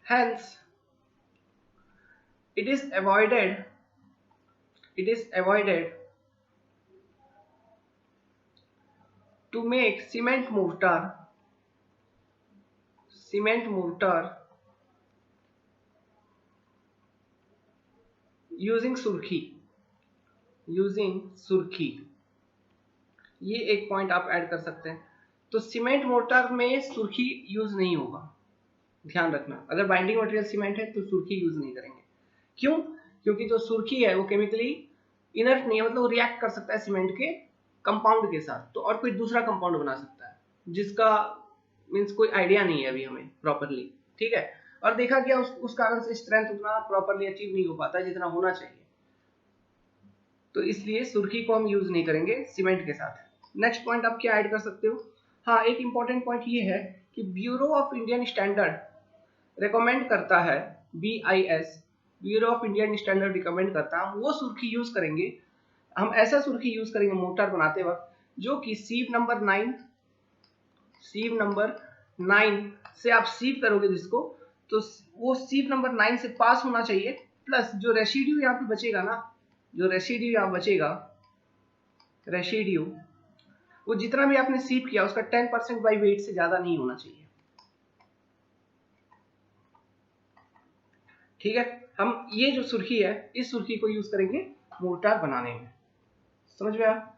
hence it is avoided to make cement mortar using सुर्खी. ये एक पॉइंट आप ऐड कर सकते हैं. तो सीमेंट मोर्टार में सुर्खी यूज नहीं होगा, ध्यान रखना. अगर बाइंडिंग मटेरियल सीमेंट है तो सुर्खी यूज नहीं करेंगे. क्यों? क्योंकि जो सुर्खी है वो केमिकली इनर्ट नहीं है, मतलब रिएक्ट कर सकता है सीमेंट के कंपाउंड के साथ, तो और कोई दूसरा कंपाउंड बना सकता है जिसका मींस कोई आइडिया नहीं है अभी हमें प्रॉपरली. ठीक है. और देखा गया उस कारण से स्ट्रेंथ उतना प्रॉपरली अचीव नहीं हो पाता जितना होना चाहिए, तो इसलिए सुर्खी को हम यूज नहीं करेंगे सीमेंट के साथ. नेक्स्ट पॉइंट आप क्या ऐड कर सकते हो. हाँ, एक इंपॉर्टेंट पॉइंट ये है कि bureau of Indian standard recommend करता है, BIS bureau of Indian standard recommend करता है, हम वो सुर्खी यूज करेंगे, हम ऐसा सुर्खी यूज करेंगे मोर्टार बनाते वक्त जो कि सीव नंबर 9 से आप सीव करोगे जिसको, तो वो सीव नंबर 9 से पास होना चाहिए. प्लस जो रेसिड्यू यहाँ पे बचेगा ना, जो रेसिड्यू यहाँ बचेगा, रेसिड्यू वो जितना भी आपने सीव किया उसका 10% बाई वेट से ज्यादा नहीं होना चाहिए. ठीक है. हम ये जो सुर्खी है इस सुर्खी को यूज करेंगे मोर्टार बनाने में. समझ में आया?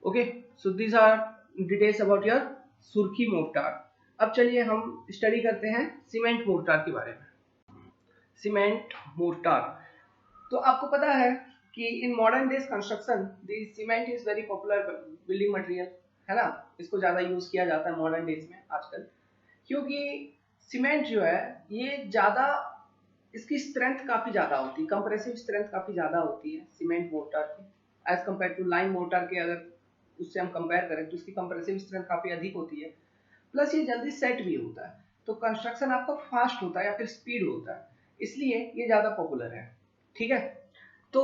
Okay. So these are details about your surkhi mortar. अब चलिए हम स्टडी करते हैं सीमेंट मोर्टार के बारे में. सीमेंट मोर्टार, तो आपको पता है कि in modern days construction the cement is very popular building material, है ना. इसको ज्यादा यूज किया जाता है मॉडर्न डेज में आजकल, क्योंकि सीमेंट जो है ये ज्यादा, इसकी स्ट्रेंथ काफी ज्यादा होती है, कंप्रेसिव स्ट्रेंथ काफी ज्यादा होती है सीमेंट मोर्टार की as compare to lime mortar के. अगर उससे हम कंपेयर करें तो इसकी कंप्रेसिव स्ट्रेंथ काफी अधिक होती है, प्लस ये जल्दी सेट भी होता है, तो कंस्ट्रक्शन आपका फास्ट होता है या फिर स्पीड होता है, इसलिए ये ज्यादा पॉपुलर है। ठीक है, तो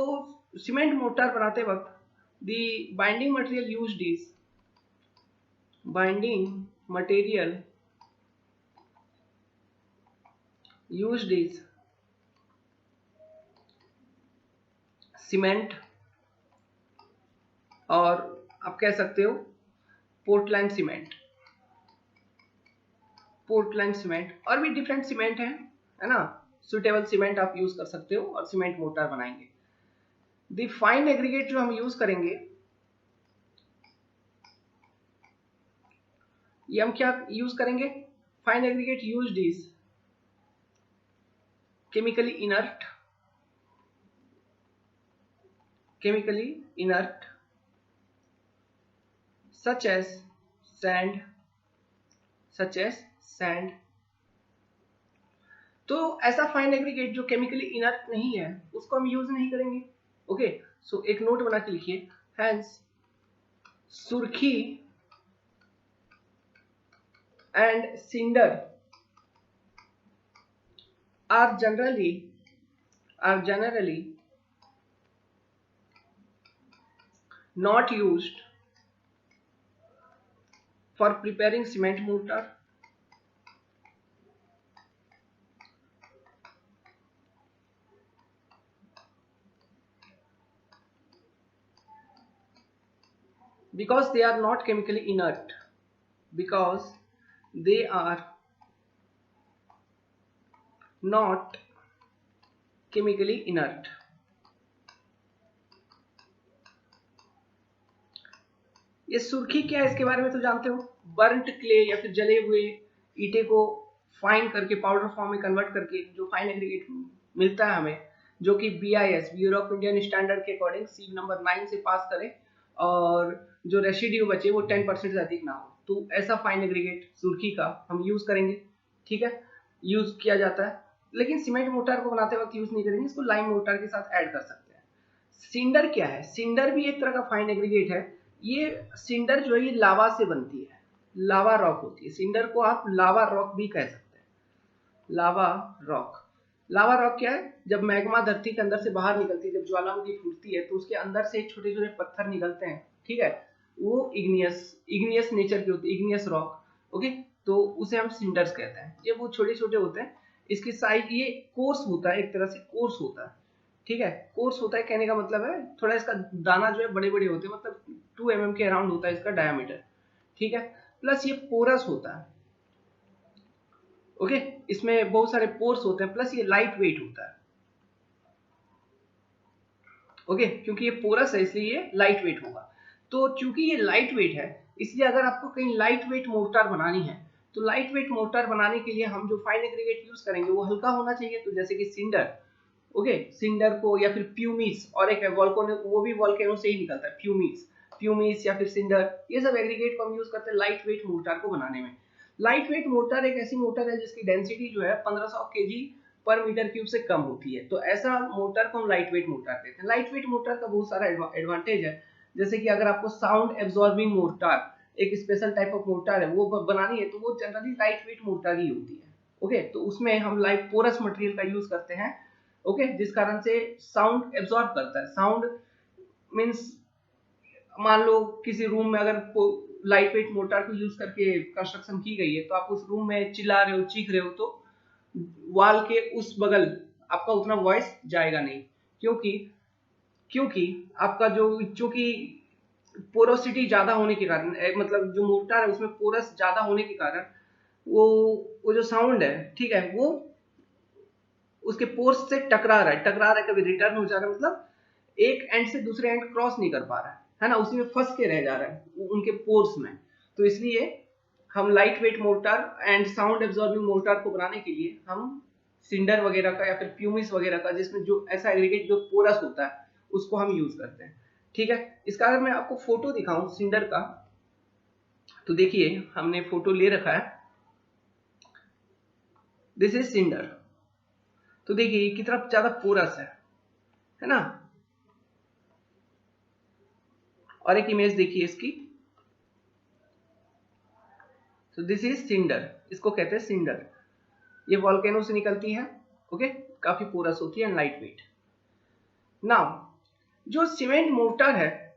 सीमेंट मोर्टार बनाते वक्त the binding material used is cement, और आप कह सकते हो पोर्टलैंड सीमेंट, और भी डिफरेंट सीमेंट है ना, सुटेबल सीमेंट आप यूज कर सकते हो और सीमेंट मोर्टार बनाएंगे। द फाइन एग्रीगेट जो हम यूज करेंगे, ये हम क्या यूज करेंगे, fine aggregate used is chemically inert such as sand। तो ऐसा फाइन एग्रीगेट जो केमिकली इनर्ट नहीं है उसको हम यूज नहीं करेंगे। ओके, सो एक नोट बना के लिखिए, hence surkhi and cinder are generally not used for preparing cement mortar, because they are not chemically inert, ये सुर्खी क्या है इसके बारे में तो जानते हो, बर्न्ट क्ले या फिर जले हुए ईटे को फाइन करके पाउडर फॉर्म में कन्वर्ट करके जो फाइन एग्रीगेट मिलता है हमें, जो कि BIS bureau of Indian standard के अकॉर्डिंग सील नंबर 9 से पास करे और जो रेसिड्यू बचे वो 10% से अधिक ना हो, तो ऐसा फाइन एग्रीगेट सुर्खी का हम यूज करेंगे। ठीक है, यूज किया जाता है, लेकिन सीमेंट मोर्टार को बनाते वक्त यूज नहीं करेंगे, इसको लाइम मोर्टार के साथ ऐड कर सकते हैं। सिंडर क्या है, सिंडर भी एक तरह का फाइन एग्रीगेट है। ये सिंडर जो है ये लावा से बनती है, लावा रॉक होती है, सिंडर को आप लावा रॉक भी कह सकते हैं। लावा रॉक क्या है, जब मैग्मा धरती के अंदर से बाहर निकलती है, जब ज्वालामुखी फूटती है तो उसके अंदर से छोटे छोटे पत्थर निकलते हैं। ठीक है, वो इग्नियस नेचर के होते हैं, इग्नियस रॉक। ओके, तो उसे हम सिंडर्स कहते हैं। ये वो छोटे छोटे होते हैं, इसकी साइज ये कोर्स होता है, एक तरह से कोर्स होता है। ठीक है, कोर्स होता है कहने का मतलब है थोड़ा इसका दाना जो है बड़े बड़े होते हैं, मतलब 2 mm के अराउंड होता है इसका डायमीटर। ठीक है, प्लस ये पोरस होता है। ओके, इसमें बहुत सारे पोर्स होते हैं, प्लस ये लाइट वेट होता है। ओके, क्योंकि ये पोरस है इसलिए ये लाइट वेट होगा। तो चूंकि ये लाइट वेट है इसलिए अगर आपको कहीं लाइट वेट मोर्टार बनानी है तो लाइट वेट मोर्टार बनाने के लिए हम जो फाइन एग्रीगेट यूज करेंगे वो हल्का होना चाहिए, तो जैसे कि सिंडर। ओके, सिंडर को या फिर प्यूमिस, और एक है वोल्केनो, वो भी वोल्केनो से ही निकलता है, प्यूमिस या फिर सिंडर, ये सब एग्रीगेट को हम यूज करते हैं लाइट वेट मोर्टार को बनाने में। लाइट वेट मोर्टार एक ऐसी मोर्टार है जिसकी डेंसिटी जो है 1500 kg पर मीटर क्यूब से कम होती है, तो ऐसा मोर्टार को हम लाइट वेट मोर्टार कहते हैं। लाइट वेट मोर्टार का बहुत सारा एडवांटेज है, जैसे कि अगर आपको साउंड एब्जॉर्बिंग मोर्टार, एक स्पेशल टाइप ऑफ मोर्टार है, वो बनानी है तो वो जनरली लाइट वेट मोर्टार ही होती है। ओके, तो उसमें हम लाइट पोरस मटेरियल का यूज करते हैं। ओके, जिस कारण से साउंड एब्जॉर्ब करता है। साउंड मींस मान लो किसी रूम में अगर लाइट वेट मोर्टार को यूज करके कंस्ट्रक्शन की गई है, तो आप उस रूम में चिल्ला रहे हो, चीख रहे हो, तो वॉल के उस बगल आपका उतना वॉइस जाएगा नहीं, क्योंकि आपका चूंकि पोरोसिटी ज्यादा होने के कारण, मतलब जो मोर्टार है उसमें पोरस ज्यादा होने के कारण वो जो साउंड है, ठीक है, वो उसके पोर्स से टकरा रहा है, कभी रिटर्न हो जा रहा है, मतलब एक एंड से दूसरे एंड क्रॉस नहीं कर पा रहा है ना, उसी में फंस के रह जा रहा है उनके पोर्स में। तो इसलिए हम light weight mortar and sound absorbing mortar को बनाने के लिए हम सिंडर वगैरह का या फिर प्यूमिस वगैरह का, जिसमें जो ऐसा एग्रीगेट जो पोरस होता है, उसको हम यूज करते हैं। ठीक है, इसका अगर मैं आपको फोटो दिखाऊं सिंडर का, तो देखिए हमने फोटो ले रखा है, दिस इज सिंडर। तो देखिए कितना ज्यादा पोरस है ना। और एक इमेज देखिए इसकी, सो दिस इज सिंडर, इसको कहते हैं सिंडर। ये वॉल्केनो से निकलती है, ओके, काफी पोरस होती है एंड लाइट वेट। नाउ जो सीमेंट मोर्टार है,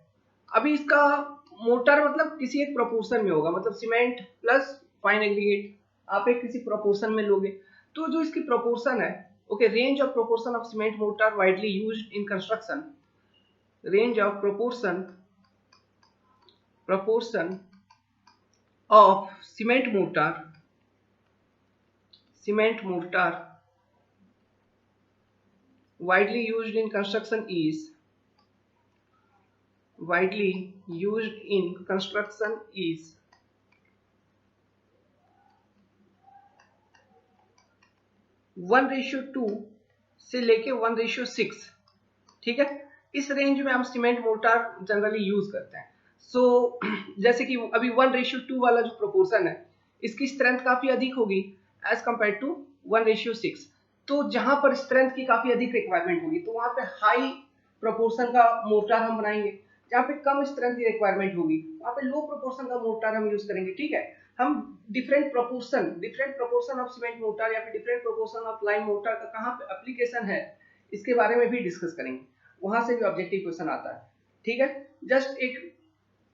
अभी इसका मोर्टार मतलब किसी एक प्रोपोर्शन में होगा, मतलब सीमेंट प्लस फाइन एग्रीगेट आप एक किसी प्रोपोर्शन में लोगे, तो जो इसकी प्रोपोर्शन है, okay, range of proportion of cement mortar widely used in construction, range of proportion of cement mortar widely used in construction is 1:2 से लेके 1:6, ठीक है, इस रेंज में हम सीमेंट मोर्टार जनरली यूज करते हैं। सो जैसे कि अभी 1:2 वाला जो प्रोपोर्शन है, इसकी स्ट्रेंथ काफी अधिक होगी एज कंपेयर टू 1:6। तो जहां पर स्ट्रेंथ की काफी अधिक रिक्वायरमेंट होगी तो वहां पे हाई प्रोपोर्शन का मोर्टार हम बनाएंगे, जहां पे कम स्ट्रेंथ की रिक्वायरमेंट होगी वहां पे लो प्रोपोर्शन का मोर्टार हम यूज करेंगे, ठीक है। हम different proportion of cement mortar या फिर different proportion of lime mortar का कहां पे एप्लीकेशन है, इसके बारे में भी डिस्कस करेंगे, वहां से भी ऑब्जेक्टिव क्वेश्चन आता है, ठीक है। जस्ट एक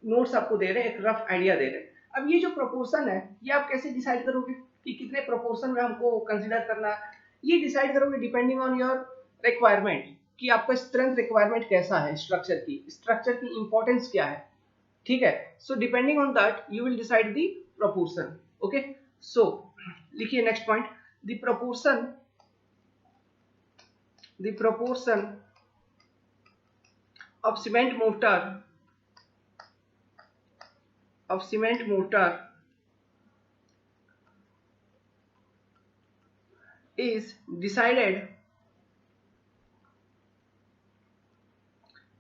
नोट्स आपको दे रहे हैं, एक रफ आइडिया दे रहे हैं। अब ये जो प्रोपोर्शन है, ये आप कैसे डिसाइड करोगे कि कितने प्रोपोर्शन में हमको कंसीडर करना है? ये डिसाइड करोगे डिपेंडिंग ऑन योर रिक्वायरमेंट, कि आपका स्ट्रेंथ रिक्वायरमेंट कैसा है, स्ट्रक्चर की इंपॉर्टेंस क्या है, ठीक है। So depending on that you will decide the proportion, okay. So लिखिए next point, the proportion of cement mortar is decided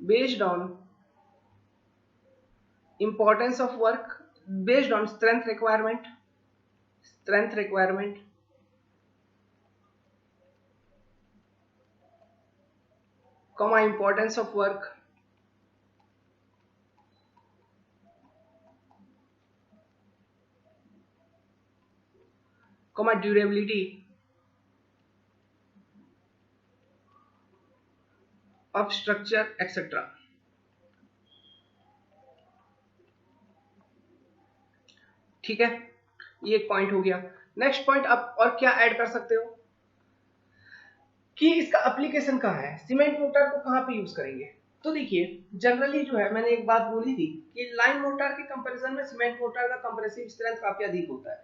based on importance of work, based on strength requirement, comma importance of work, comma durability of structure etc. ठीक है, ये एक point हो गया। Next point आप और क्या ऐड कर सकते हो कि इसका एप्लीकेशन कहाँ है, सीमेंट मोटर को कहाँ पे यूज करेंगे। तो देखिए जनरली जो है, मैंने एक बात बोली थी कि लाइन मोटर के कंपैरिजन में सीमेंट मोटर का कंप्रेसिव स्ट्रेंथ काफी अधिक होता है।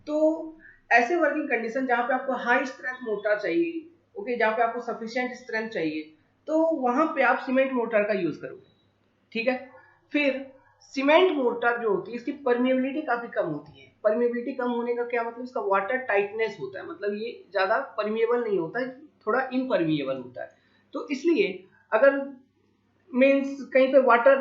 तो ऐसे वर्किंग कंडीशन जहां पे आपको हाई स्ट्रेंथ मोटर चाहिए, ओके, जहां पे आपको सफिशिएंट स्ट्रेंथ चाहिए, तो वहां पे आप सीमेंट मोटर का यूज करोगे, ठीक है। फिर सीमेंट मोर्टार जो होती है, इसकी परमिएबिलिटी काफी कम होती है। परमिएबिलिटी कम होने का क्या मतलब, इसका वाटर टाइटनेस होता है, मतलब ये ज्यादा परमिएबल नहीं होता है, थोड़ा इनपरमिएबल होता है। तो इसलिए अगर मीन्स कहीं पे वाटर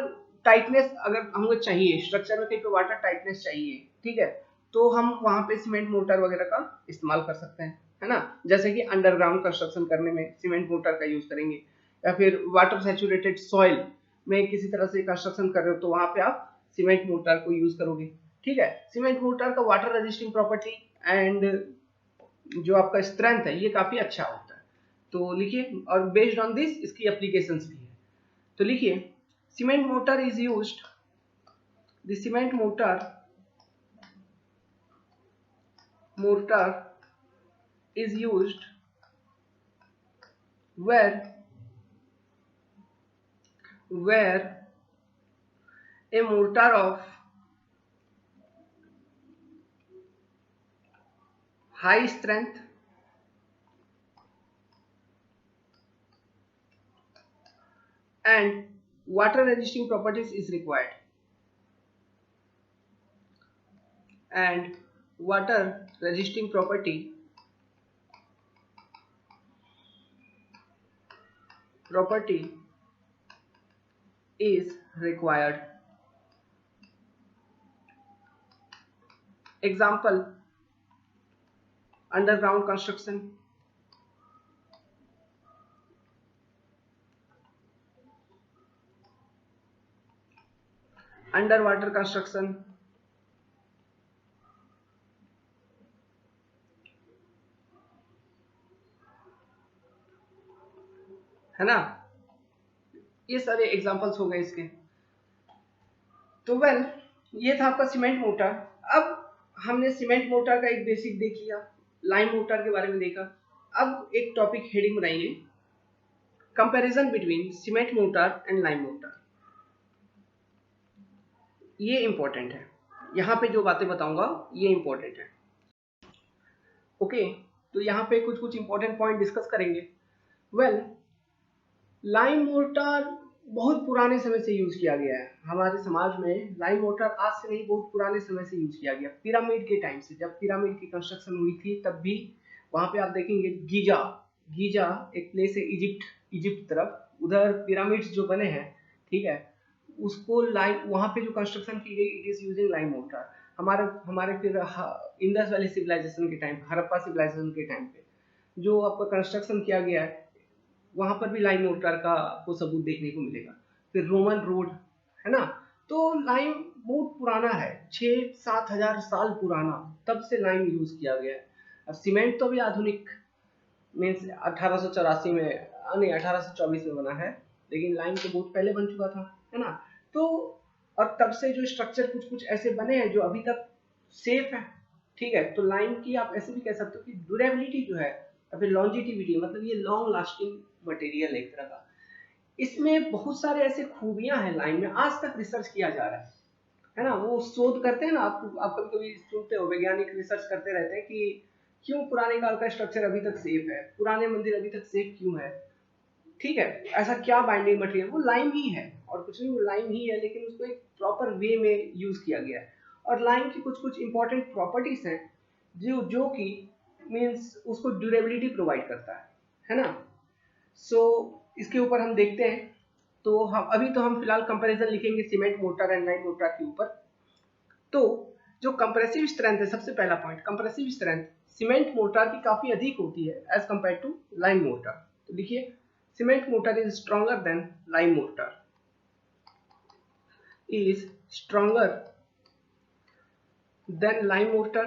टाइटनेस अगर हमको चाहिए, स्ट्रक्चर में कहीं पे वाटर टाइटनेस चाहिए, ठीक है, तो हम वहां पे सीमेंट मोटर वगैरह का इस्तेमाल कर सकते हैं, है ना। जैसे कि अंडरग्राउंड कंस्ट्रक्शन करने में सीमेंट मोटर का यूज करेंगे, या फिर वाटर सैचुरेटेड सॉइल में किसी तरह से कंस्ट्रक्शन कर रहे हो तो वहां पे आप सीमेंट मोटर को यूज करोगे, ठीक है। सीमेंट मोटर का वाटर रेजिस्टिंग प्रॉपर्टी एंड जो आपका स्ट्रेंथ है ये काफी अच्छा होता है। तो लिखिए, और बेस्ड ऑन दिस इसकी एप्लीकेशंस भी है। तो लिखिए, cement mortar is used, the cement motor is used where a mortar of high strength and water resisting properties is required, and water resisting property is required. Example, underground construction, underwater construction, है ना। ये सारे examples हो गए इसके। तो well ये था आपका सीमेंट मोटर। अब हमने सीमेंट मोटर का एक बेसिक देख लिया, लाइम मोटर के बारे में देखा। अब एक टॉपिक हेडिंग बनाइए, comparison between cement mortar and lime motor. ये इंपॉर्टेंट है, यहाँ पे जो बातें बताऊंगा ये इंपॉर्टेंट है। ओके, तो यहाँ पे कुछ कुछ इंपॉर्टेंट पॉइंट डिस्कस करेंगे। वेल लाइम मोटर बहुत पुराने समय से यूज किया गया है हमारे समाज में। लाइम मोटर आज से नहीं, बहुत पुराने समय से यूज किया गया। पिरामिड के टाइम से, जब पिरामिड की कंस्ट्रक्शन हुई थी तब भी वहां पे आप देखेंगे गीजा, गीजा एक प्लेस है इजिप्ट, इजिप्ट तरफ, उधर पिरामिड्स जो बने हैं, ठीक है, उसको लाइम, वहां पे जो कंस्ट्रक्शन की गई it is using lime motor. हमारे हमारे फिर इंडस वैली सिविलाइजेशन के टाइम, हड़प्पा सिविलाइजेशन के टाइम पे जो आपका कंस्ट्रक्शन किया गया है वहां पर भी लाइम मोटर का आपको सबूत देखने को मिलेगा। फिर रोमन रोड, है ना। तो लाइम बहुत पुराना है, 6-7 हजार साल पुराना, तब से लाइम यूज किया गया है। अब सीमेंट तो भी आधुनिक मीन्स 1884 में, नहीं 1824 में बना है, लेकिन लाइम तो बहुत पहले बन चुका था, है ना। तो और तब से जो स्ट्रक्चर कुछ कुछ ऐसे बने हैं जो अभी तक सेफ है, ठीक है। तो लाइम की आप ऐसे भी कह सकते हो कि ड्यूरेबिलिटी जो है, या फिर लॉन्जिटिविटी, मतलब ये लॉन्ग लास्टिंग मटेरियल एक तरह का। इसमें बहुत सारे ऐसे खूबियां हैं लाइम में, आज तक रिसर्च किया जा रहा है ना। वो शोध करते हैं ना, आप कभी कभी सुनते हो वैज्ञानिक रिसर्च करते रहते हैं कि क्यों पुराने काल का स्ट्रक्चर अभी तक सेफ है, पुराने मंदिर अभी तक सेफ क्यों है, ठीक है। ऐसा क्या बाइंडिंग मटेरियल, वो लाइम ही है और कुछ नहीं, वो लाइम ही है, लेकिन उसको एक प्रॉपर वे में यूज किया गया है। और लाइम की कुछ कुछ इंपॉर्टेंट प्रॉपर्टीज हैं जो जो कि मीन्स उसको ड्यूरेबिलिटी प्रोवाइड करता है ना। सो इसके ऊपर हम देखते हैं। तो हम अभी तो हम फिलहाल कंपैरिजन लिखेंगे cement mortar and lime mortar के ऊपर। तो जो कंप्रेसिव स्ट्रेंथ है, सबसे पहला point, compressive strength cement mortar की काफी अधिक होती है as compare to lime mortar. तो देखिए, cement mortar is stronger than lime mortar, is stronger than lime mortar.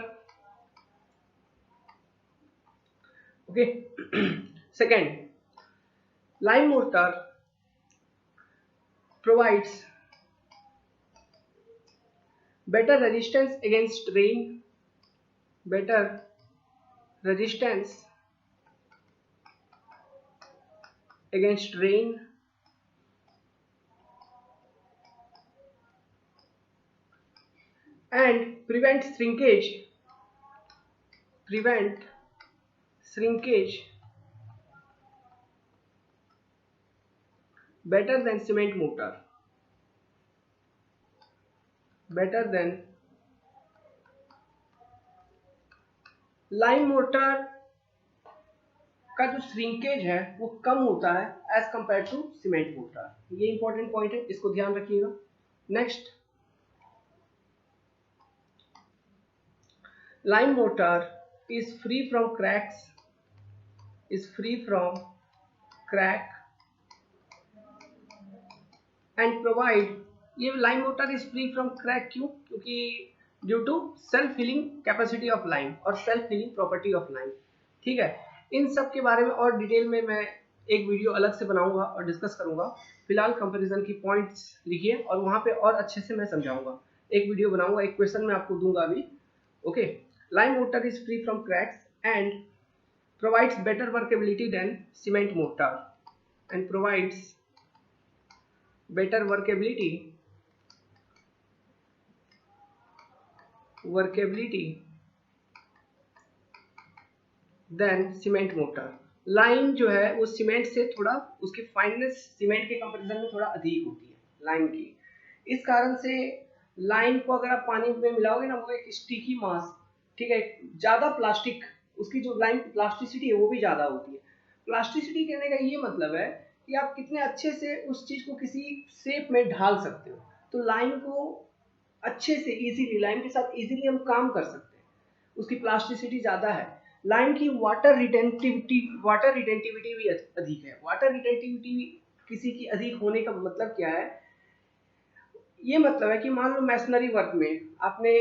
Okay. Second, lime mortar provides better resistance against rain, better resistance against rain, and prevent shrinkage better than cement mortar, better than lime mortar का जो shrinkage है वो कम होता है as compare to cement mortar. ये important point है, इसको ध्यान रखिएगा। Next, lime mortar is free from cracks, is free from crack and provide, ये lime mortar is free from crack क्यों? क्योंकि due to self healing capacity of lime और self healing property of lime, ठीक है। इन सब के बारे में और डिटेल में मैं एक वीडियो अलग से बनाऊंगा और डिस्कस करूंगा। फिलहाल कंपैरिजन की पॉइंट्स लिखिए और वहां पे और अच्छे से मैं समझाऊंगा, एक वीडियो बनाऊंगा, एक क्वेश्चन मैं आपको दूंगा अभी। Okay, lime mortar is free from cracks and provides better workability than cement mortar and provides better workability than cement mortar। Lime जो है वो सीमेंट से थोड़ा, उसकी फाइननेस सीमेंट के कंपैरिजन में थोड़ा अधिक होती है लाइम की। इस कारण से लाइम को अगर आप पानी में मिलाओगे ना, वो एक स्टिकी मास, ठीक है, ज्यादा प्लास्टिक, उसकी जो लाइम की प्लास्टिसिटी है वो भी ज्यादा होती है। प्लास्टिसिटी कहने का ये मतलब है कि आप कितने अच्छे से उस चीज को किसी शेप में ढाल सकते हो। तो लाइम को अच्छे से इजीली, लाइम के साथ इजीली हम काम कर सकते हैं, उसकी प्लास्टिसिटी ज्यादा है। लाइम की वाटर रिटेंटिविटी भी अधिक है। वाटर रिटेंटिविटी किसी की अधिक होने का मतलब क्या है? ये मतलब है कि मान लो मैसनरी वर्क में आपने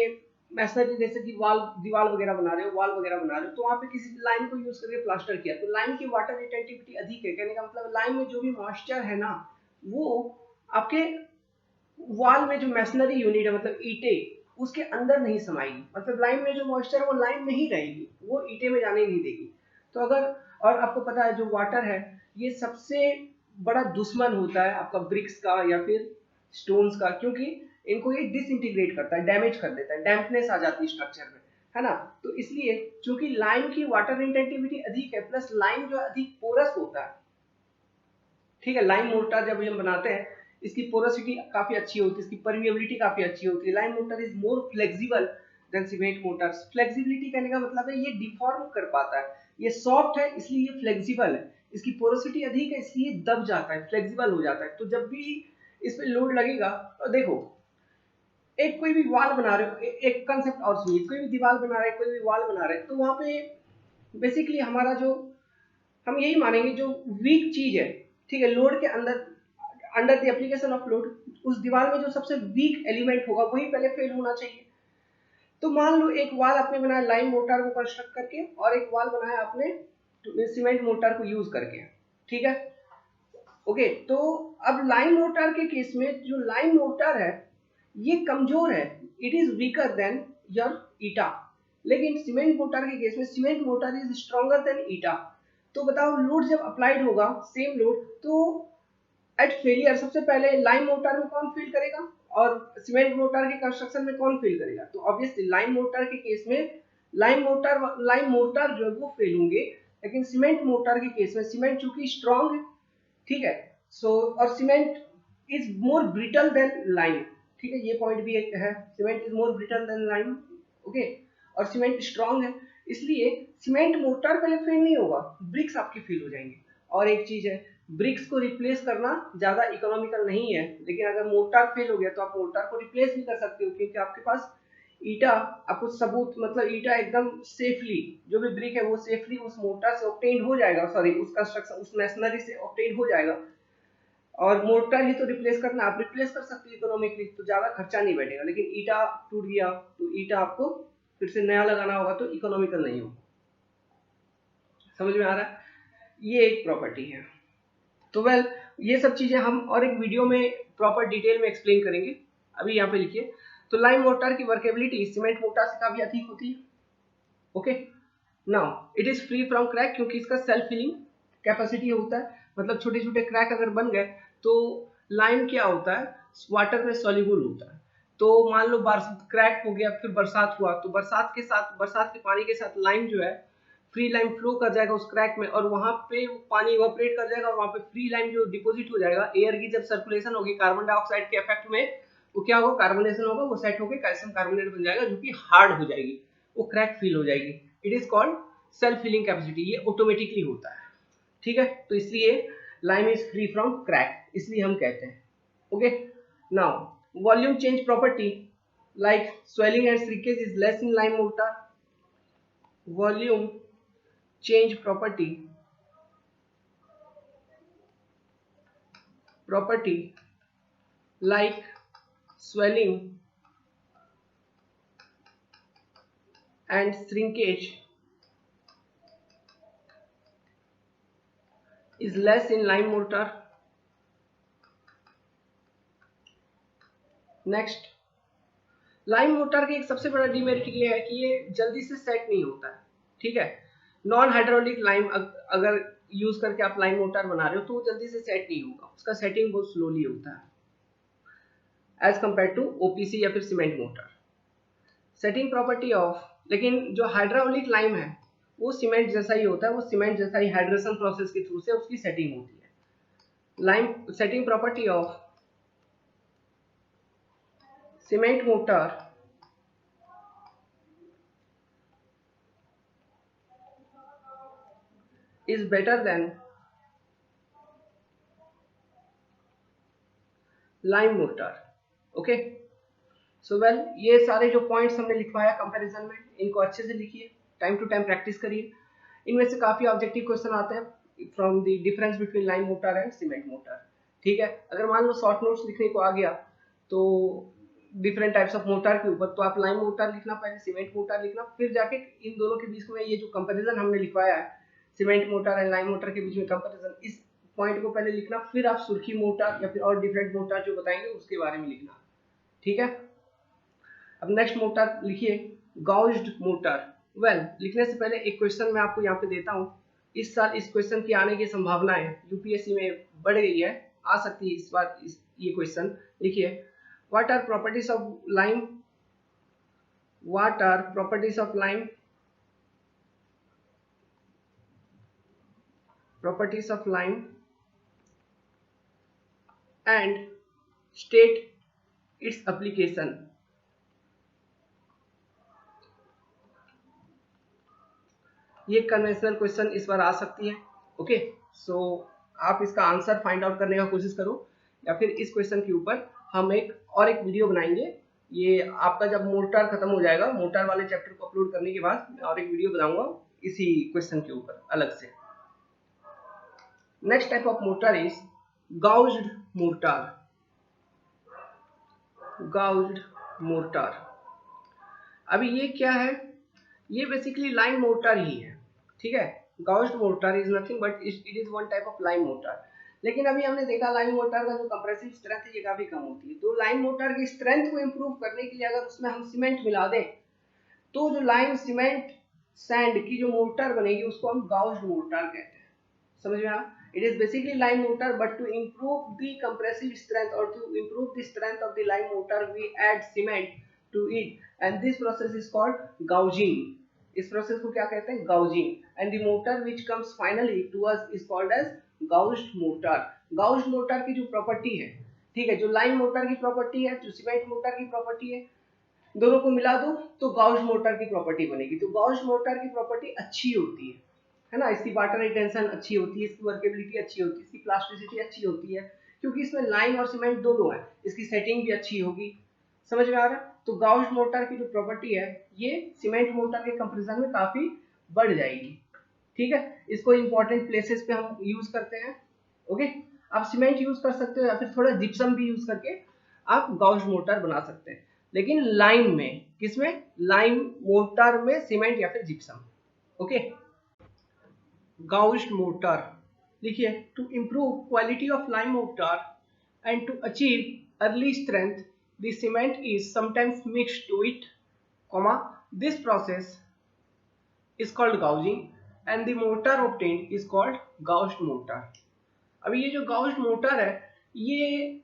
मैसनरी जैसे कि दीवार वगैरह बना रहे हो, वॉल वगैरह बना रहे हो, तो वहाँ पे किसी लाइम को यूज करके प्लास्टर किया, तो लाइम की वाटर रिटेंटिविटी अधिक है। कहने का मतलब लाइम में जो भी मॉइस्चर है ना, वो आपके वॉल में जो मैसनरी यूनिट है मतलब ईंटे, उसके अंदर नहीं समाएगी। मतलब लाइम में जो मॉइस्चर है वो लाइम में ही रहेगी, वो ईंटे में जाने नहीं देगी। तो अगर, और आपको पता है जो वाटर है ये सबसे बड़ा दुश्मन होता है आपका ब्रिक्स का या फिर स्टोन्स का, क्योंकि इनको ये डिसइंटीग्रेट करता है, डैमेज कर देता है, डैम्पनेस आ जाती है स्ट्रक्चर में, है ना। तो इसलिए चूंकि लाइम की वाटर इंटेंसिटी अधिक है, प्लस लाइम जो अधिक पोरस होता है, ठीक है। लाइम मोर्टार जब हम बनाते हैं इसकी पोरोसिटी काफी अच्छी होती है, इसकी परमिएबिलिटी काफी अच्छी होती है। Lime mortar is more flexible than cement mortar. Flexibility कहने का मतलब है ये डिफॉर्म कर पाता है, ये सॉफ्ट है इसलिए ये फ्लेक्सिबल है, इसकी पोरोसिटी अधिक है इसलिए दब जाता है, फ्लेक्सिबल हो जाता है। तो जब भी इस पे लोड लगेगा, तो देखो एक कोई भी वॉल बना रहे हो, एक कंसेप्ट और सुनिए, कोई भी दीवार बना रहे हैं, कोई भी वॉल बना रहे हैं, तो वहां पे बेसिकली हमारा जो, हम यही मानेंगे जो वीक चीज है, ठीक है, लोड के अंदर, under the application of load, उस दीवार में जो सबसे वीक एलिमेंट होगा वही पहले फेल होना चाहिए। तो मान लो एक वाल आपने बनाया लाइम मोर्टार को कंस्ट्रक्ट करके, और एक वाल बनाया आपने सीमेंट मोर्टार को यूज करके, ठीक है। ओके, तो अब लाइम मोर्टार के केस में जो लाइम मोर्टार है ये कमजोर है, it is weaker than your ईटा। लेकिन सीमेंट मोर्टार के केस में cement mortar is stronger than ईटा। तो बताओ लोड जब अप्लाइड होगा, सेम लोड, तो एट फेलियर सबसे पहले लाइम मोर्टार में कौन फेल करेगा और सीमेंट मोर्टार के कंस्ट्रक्शन में कौन फेल करेगा? तो ऑब्वियसली लाइम मोर्टार के केस में लाइम मोर्टार जो है वो फेल होंगे। लेकिन सीमेंट मोर्टार के केस में सीमेंट चूंकि स्ट्रॉन्ग है, ठीक है, सो और cement is more brittle than lime, ठीक है, ये पॉइंट भी एक है, cement is more brittle than lime, okay, और सीमेंट स्ट्रॉन्ग है, इसलिए सीमेंट मोर्टार पहले फेल नहीं होगा, ब्रिक्स आपके फेल हो जाएंगे। और एक चीज है, ब्रिक्स को रिप्लेस करना ज्यादा इकोनॉमिकल नहीं है, लेकिन अगर मोर्टार फेल हो गया तो आप मोर्टार को रिप्लेस भी कर सकते हो, क्योंकि आपके पास ईटा, आपको सबूत, मतलब ईटा एकदम सेफली, जो भी ब्रिक है वो सेफली उस मोर्टार से ऑब्टेन हो जाएगा, सॉरी उस कंस्ट्रक्शन, उस मैसनरी से ऑब्टेन हो जाएगा। और मोर्टार ही तो रिप्लेस करना, आप रिप्लेस कर सकते हो इकोनॉमिकली, तो ज्यादा खर्चा नहीं बैठेगा। लेकिन ईटा टूट गया तो ईटा आपको फिर से नया लगाना होगा, तो इकोनॉमिकल नहीं होगा। समझ में आ रहा है? ये एक प्रॉपर्टी है। तो वेल, ये सब चीजें हम और एक वीडियो में प्रॉपर डिटेल में एक्सप्लेन करेंगे। अभी यहाँ पे लिखिए, तो लाइम मोर्टार की वर्केबिलिटी सीमेंट मोर्टार से काफी अधिक होती है। Okay, now it is free from crack, क्योंकि इसका सेल्फ फिलिंग कैपेसिटी होता है, मतलब छोटे छोटे क्रैक अगर बन गए तो लाइम क्या होता है, वाटर में सॉल्युबल होता है। तो मान लो क्रैक हो गया, फिर बरसात हुआ, तो बरसात के साथ, बरसात के पानी के साथ लाइम जो है, फ्री लाइम फ्लो कर जाएगा उस क्रैक में, और वहां पे पानी इवापोरेट कर जाएगा, और वहां पे फ्री लाइम जो डिपोजिट हो जाएगा, एयर की जब सर्कुलेशन होगी कार्बन डाइऑक्साइड के इफेक्ट में, वो क्या होगा, कार्बोनेशन होगा, वो सेट होकर कैल्शियम कार्बोनेट बन जाएगा, जो कि हार्ड हो जाएगी, वो क्रैक फील हो जाएगी। It is called self filling capacity, ये ऑटोमेटिकली होता है, ठीक है। तो इसलिए lime is free from crack, इसलिए हम कहते हैं। Okay, now volume change property like swelling and shrinkage is less in lime mortar. Volume change property like swelling and shrinkage is less in lime mortar. Next, lime mortar की एक सबसे बड़ा demerit ये है कि ये जल्दी से सेट नहीं होता है, ठीक है। नॉन हाइड्रोलिक लाइम अगर यूज करके आप लाइम मोर्टार बना रहे हो तो वो जल्दी से सेट नहीं होगा, उसका सेटिंग बहुत स्लोली होता है एज कंपेयर टू ओपीसी या फिर cement mortar. Setting property of, लेकिन जो हाइड्रोलिक लाइम है वो सीमेंट जैसा ही होता है, वो सीमेंट जैसा ही हाइड्रेशन प्रोसेस के थ्रू से उसकी सेटिंग होती है। Lime setting property of cement mortar is better than lime mortar. Okay, so well, ये सारे जो पॉइंट्स हमने लिखवाया कंपैरिजन में, इनको अच्छे से लिखिए, टाइम टू टाइम प्रैक्टिस करिए। इनमें से काफी ऑब्जेक्टिव क्वेश्चन आते हैं from the difference between lime motor and cement motor, ठीक है। अगर मान लो शॉर्ट नोट्स लिखने को आ गया तो डिफरेंट टाइप्स ऑफ मोटर के ऊपर, तो आप लाइम मोटर लिखना, पहले सीमेंट मोटर लिखना, फिर जाके इन दोनों के बीच में ये जो कंपैरिजन हमने लिखवाया है cement mortar and lime mortar के बीच में कंपैरिजन, इस पॉइंट को पहले लिखना, फिर आप सुर्खी मोटर या फिर और डिफरेंट मोटर जो बताएंगे उसके बारे में लिखना। ठीक है, अब नेक्स्ट मोटर लिखिए गाउज्ड मोटर। वेल, लिखने से पहले एक क्वेश्चन मैं आपको यहाँ पे देता हूँ। इस साल इस क्वेश्चन की आने की संभावनाएं यूपीएससी में बढ़ गई है, आ सकती है इस बार ये क्वेश्चन। लिखिए, what are properties of lime, what are properties of lime, properties of lime and state its application। ये कन्वेंशनल क्वेश्चन इस बार आ सकती है। ओके, सो आप इसका आंसर फाइंड आउट करने का कोशिश करो, या फिर इस क्वेश्चन के ऊपर हम एक वीडियो बनाएंगे। ये आपका जब मोटर खत्म हो जाएगा, मोटर वाले चैप्टर को अपलोड करने के बाद मैं और एक वीडियो बनाऊंगा इसी क्वेश्चन के ऊपर अलग से। Next type of mortar is gouged mortar। gouged mortar, अभी ये क्या है? ये बेसिकली लाइम मोटर ही है। ठीक है, gouged mortar is nothing but it is one type of lime mortar। लेकिन अभी हमने देखा लाइम मोटर का जो कंप्रेसिव स्ट्रेंथ है ये काफी कम होती है, तो लाइम मोटर की स्ट्रेंथ को इंप्रूव करने के लिए अगर उसमें हम सीमेंट मिला दें तो जो लाइम सीमेंट सैंड की जो मोटर बनेगी उसको हम गाउज्ड मोटर कहते हैं। समझ में आया? It is basically lime mortar, but to improve the compressive strength or to improve the strength of the lime mortar, we add cement to it, and this process is called gouging। इस process को क्या कहते हैं? gouging। And the mortar which comes finally to us is called as gouged mortar। gouged mortar की जो property है, ठीक है, जो lime mortar की property है, जो cement mortar की property है, दोनों को मिला दो तो गाउज्ड मोटर की प्रॉपर्टी बनेगी। तो गाउज्ड मोटर की प्रॉपर्टी अच्छी होती है ना, इसकी वाटर रिटेंशन अच्छी होती है, इसकी वर्केबिलिटी अच्छी होती है, इसकी प्लास्टिसिटी अच्छी होती है, क्योंकि इसमें लाइम और सीमेंट दोनों है, इसकी सेटिंग भी अच्छी होगी। समझ में आ रहा है? तो गाउज्ड मोटर की जो प्रॉपर्टी है ये सीमेंट मोटर के कंपैरिजन में काफी बढ़ जाएगी। ठीक है, इसको इंपॉर्टेंट प्लेसेस पे हम यूज करते हैं। ओके, आप सीमेंट यूज कर सकते हो या फिर थोड़ा जिप्सम भी यूज करके आप गाउज्ड मोटर बना सकते हैं, लेकिन लाइम में, किसमें? लाइम मोटर में सीमेंट या फिर जिप्सम। ओके, gauged mortar, लिखिए, to improve quality of lime mortar and to achieve early strength, the cement is sometimes mixed to it, this process is called gouging and the mortar obtained is called gauged mortar। अभी ये जो गाउज्ड motor है ये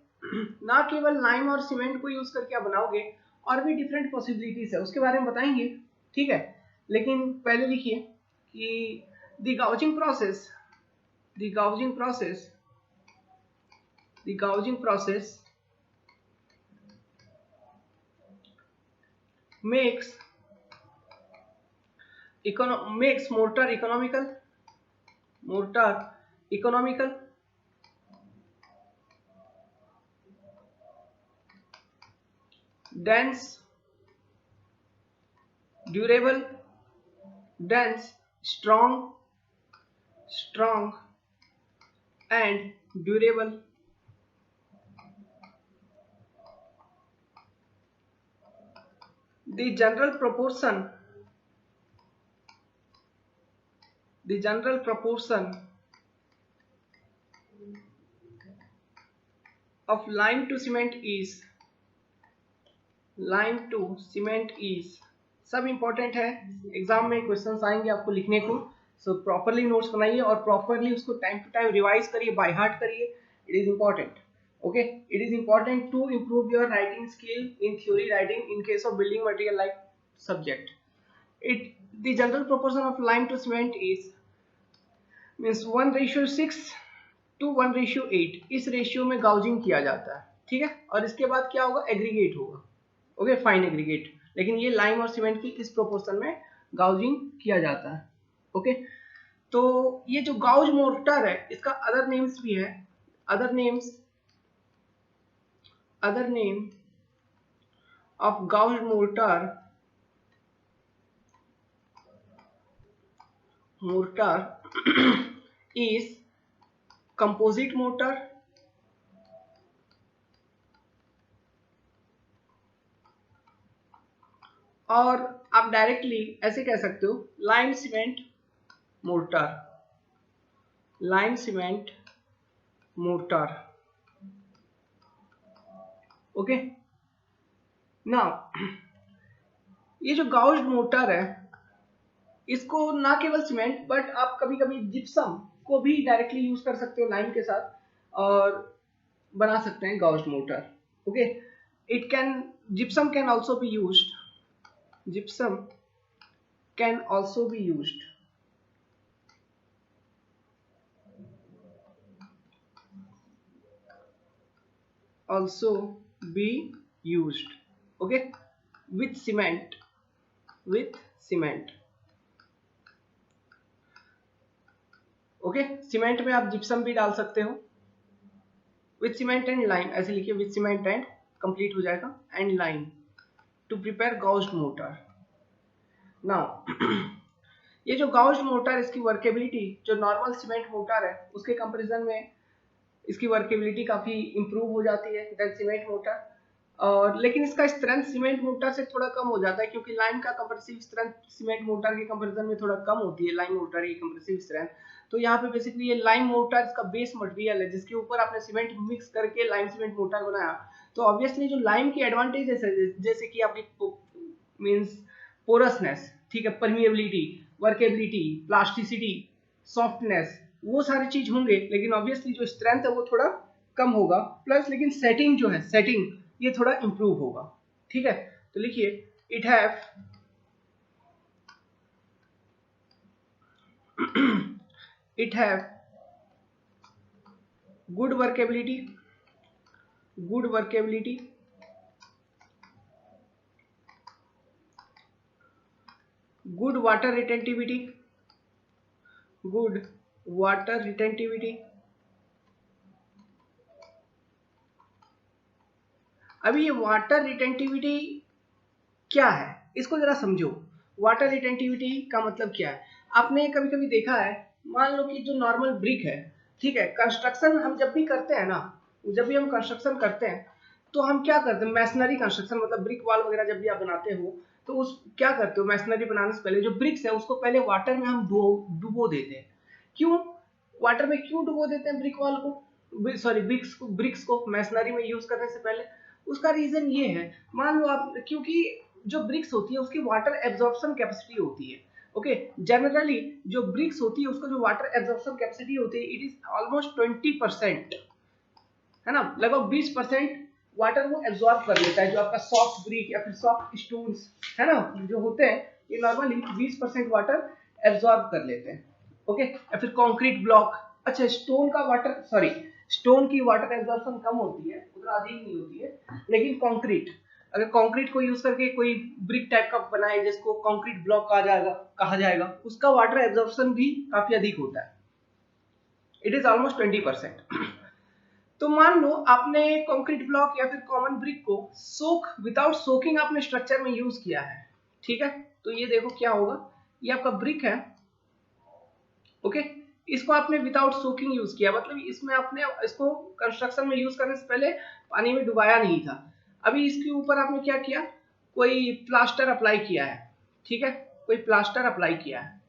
ना केवल lime और cement को use करके आप बनाओगे, और भी डिफरेंट पॉसिबिलिटीज है, उसके बारे में बताएंगे। ठीक है, लेकिन पहले लिखिए कि the gouging process makes mortar economical, dense, durable, strong and durable। The general proportion of lime to cement is सब इंपॉर्टेंट है, एग्जाम में क्वेश्चंस आएंगे आपको लिखने को। सो प्रॉपरली नोट्स बनाइए और प्रॉपरली उसको टाइम टू टाइम रिवाइज करिए, बाय हार्ट करिए। It is important. Okay, it is important to improve your writing skill in theory writing in case of building material like subject। The general proportion of lime to cement is means 1:6 to 1:8। इस ratio में gauging किया जाता है। ठीक है, और इसके बाद क्या होगा? एग्रीगेट होगा। Okay, fine aggregate. लेकिन ये लाइम और सीमेंट की इस प्रोपोर्शन में गाउजिंग किया जाता है। ओके, तो ये जो गाउज मोर्टर है इसका अदर नेम्स भी है। Other name of gauged mortar is composite mortar, और आप डायरेक्टली ऐसे कह सकते हो lime cement mortar, lime cement mortar. Okay, now ये जो गाउस्ड मोर्टार है, इसको ना केवल सीमेंट बट आप कभी कभी जिप्सम को भी डायरेक्टली यूज कर सकते हो लाइम के साथ और बना सकते हैं gauged mortar. Okay, it can, gypsum can also be used, gypsum can also be used, also be used, okay, with cement, with cement। Okay, cement में आप जिप्सम भी डाल सकते हो, विथ सीमेंट एंड लाइम, ऐसे लिखिए विथ सीमेंट एंड कंप्लीट हो जाएगा, and lime to prepare gauged mortar. Now ये जो गाउस्ड मोर्टार, इसकी वर्केबिलिटी जो नॉर्मल सीमेंट मोर्टार है उसके कंपैरिजन में इसकी वर्केबिलिटी काफी इंप्रूव हो जाती है देन सीमेंट मोर्टार। और लेकिन इसका स्ट्रेंथ सीमेंट मोर्टार से थोड़ा कम हो जाता है, क्योंकि लाइम का कंप्रेसिव स्ट्रेंथ सीमेंट मोर्टार के कंपैरिजन में थोड़ा कम होती है, लाइम मोर्टार की कंप्रेसिव स्ट्रेंथ। तो यहाँ पे बेसिकली ये लाइम मोर्टार इसका बेस मटेरियल है, जिसके ऊपर आपने सीमेंट मिक्स करके लाइम सीमेंट मोर्टार बनाया। तो ऑब्वियसली जो लाइम की एडवांटेजेस है, जैसे कि आपकी मींस पोरसनेस, ठीक है, परमिएबिलिटी, वर्केबिलिटी, प्लास्टिसिटी, सॉफ्टनेस, वो सारी चीज होंगे, लेकिन ऑब्वियसली जो स्ट्रेंथ है वो थोड़ा कम होगा। प्लस लेकिन सेटिंग जो है, सेटिंग ये थोड़ा इंप्रूव होगा, ठीक है। तो लिखिए it have it have good workability, good workability, good water retentivity, good water retentivity। अभी ये वाटर रिटेंटिविटी क्या है, इसको जरा समझो। वाटर रिटेंटिविटी का मतलब क्या है? आपने कभी कभी देखा है, मान लो कि जो नॉर्मल ब्रिक है, ठीक है, कंस्ट्रक्शन हम जब भी करते हैं ना, जब भी हम कंस्ट्रक्शन करते हैं तो हम क्या करते हैं, मैसनरी कंस्ट्रक्शन मतलब ब्रिक वॉल वगैरह जब भी आप बनाते हो तो उस क्या करते हो, मैसनरी बनाने से पहले जो ब्रिक्स है उसको पहले वाटर में हम डुबो देते हैं। क्यों वाटर में क्यों डुबो देते हैं ब्रिक वॉल को, सॉरी ब्रिक्स को मैसनरी में यूज करने से पहले? उसका रीजन ये है, मान लो आप, क्योंकि जो ब्रिक्स होती है उसकी वाटर एब्जॉर्प्शन कैपेसिटी होती है। ओके, जनरली जो ब्रिक्स होती है उसका जो वाटर एब्जॉर्प्शन कैपेसिटी होती है इट इज ऑलमोस्ट 20%, है ना, लगभग 20% वाटर वो एब्जॉर्ब कर लेता है। जो आपका सॉफ्ट ब्रिक या फिर सॉफ्ट स्टोन्स है ना जो होते हैं, ये नॉर्मली 20% वाटर एब्जॉर्ब कर लेते हैं। ओके, या फिर कंक्रीट ब्लॉक, अच्छा स्टोन का वाटर, सॉरी स्टोन की वाटर एब्जॉर्प्शन कम होती है, उतना अधिक नहीं होती है, लेकिन कंक्रीट, अगर कंक्रीट को यूज करके कोई ब्रिक टाइप का बनाए जिसको कंक्रीट ब्लॉक कहा जाएगा, उसका वाटर एब्जॉर्प्शन भी काफी अधिक होता है, इट इज ऑलमोस्ट 20%। तो मान लो आपने कंक्रीट ब्लॉक या फिर कॉमन ब्रिक को सोक विदाउट सोकिंग आपने स्ट्रक्चर में यूज किया है, ठीक है, तो ये देखो क्या होगा, ये आपका ब्रिक है, ओके, इसको आपने विदाउट सोकिंग यूज किया, मतलब इसमें आपने इसको कंस्ट्रक्शन में यूज करने से पहले पानी में डुबाया नहीं था। अभी इसके ऊपर आपने क्या किया, कोई प्लास्टर अप्लाई किया है, ठीक है, कोई प्लास्टर अप्लाई किया है।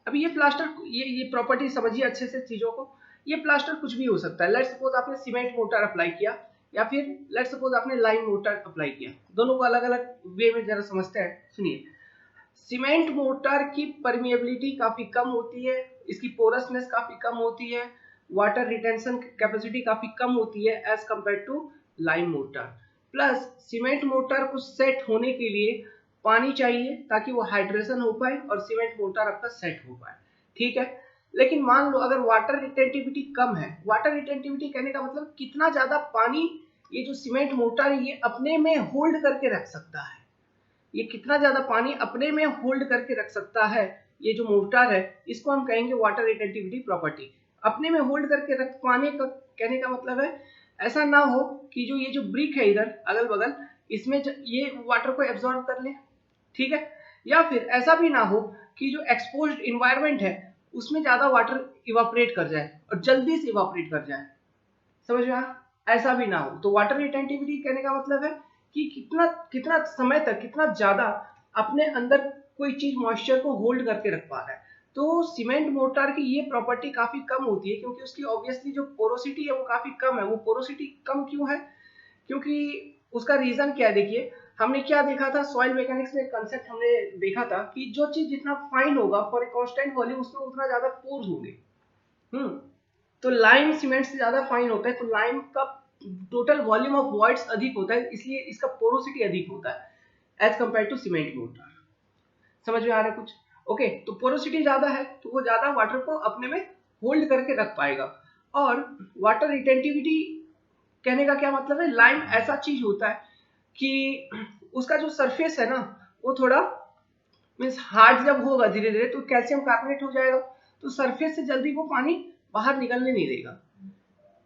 अभी ये प्लास्टर, ये प्रॉपर्टी समझिए अच्छे से चीजों को, ये प्लास्टर कुछ भी हो सकता है। लेट्स सपोज आपने सीमेंट मोर्टार अप्लाई किया या फिर लेट्स सपोज आपने लाइम मोर्टार अप्लाई किया, दोनों को अलग अलग वे में जरा समझते हैं। सुनिए, सीमेंट मोर्टार की परमिएबिलिटी काफी कम होती है, इसकी पोरसनेस काफी कम होती है, वाटर रिटेंशन कैपेसिटी काफी कम होती है as compare to lime mortar. Plus cement mortar को सेट होने के लिए पानी चाहिए ताकि वो हाइड्रेशन हो पाए और सीमेंट मोर्टार आपका सेट हो पाए, ठीक है। लेकिन मान लो अगर वाटर रिटेंटिविटी कम है, वाटर रिटेंटिविटी कहने का मतलब कितना ज्यादा पानी ये जो सीमेंट मोर्टार है ये अपने में होल्ड करके रख सकता है, ये कितना ज्यादा पानी अपने में होल्ड करके रख सकता है, ये जो मोर्टार है इसको हम कहेंगे वाटर रिटेंटिविटी प्रॉपर्टी। अपने में होल्ड करके रख पाने का कहने का मतलब है ऐसा ना हो कि जो ये जो ब्रिक है इधर अगल बगल इसमें ये वाटर को एब्जॉर्ब कर ले, ठीक है, या फिर ऐसा भी ना हो कि जो एक्सपोज्ड इन्वायरमेंट है उसमें ज्यादा वाटर इवापोरेट कर जाए और जल्दी से इवापोरेट कर जाए, समझ में आया, ऐसा भी ना हो। तो वाटर रिटेंटिविटी कहने का मतलब है कि कितना कितना समय तक, कितना ज्यादा अपने अंदर कोई चीज मॉइस्चर को होल्ड करके रख पा रहा है। तो सीमेंट मोर्टार की ये प्रॉपर्टी काफी कम होती है, क्योंकि उसकी ऑब्वियसली जो पोरोसिटी है वो काफी कम है। वो पोरोसिटी कम क्यों है? क्योंकि उसका रीजन क्या है, देखिए हमने क्या देखा था, सॉइल मैकेनिक्स में एक कंसेप्ट हमने देखा था कि जो चीज जितना फाइन होगा फॉर ए कांस्टेंट वॉल्यूम, उसमें उतना ज्यादा पोर्स होंगे। तो लाइम सीमेंट से ज्यादा फाइन होता है, तो लाइम का टोटल वॉल्यूम ऑफ वॉइड्स अधिक होता है, इसलिए इसका पोरोसिटी अधिक होता है as compare to cement mortar. समझ में आ रहा है कुछ? ओके, तो पोरोसिटी ज्यादा है तो वो ज्यादा वाटर को अपने में होल्ड करके रख पाएगा। और वाटर रिटेंटिविटी कहने का क्या मतलब है, लाइम ऐसा चीज होता है कि उसका जो सरफेस है ना वो थोड़ा मीन्स हार्ड जब होगा धीरे धीरे तो कैल्शियम कार्बोनेट हो जाएगा, तो सरफेस से जल्दी वो पानी बाहर निकलने नहीं देगा।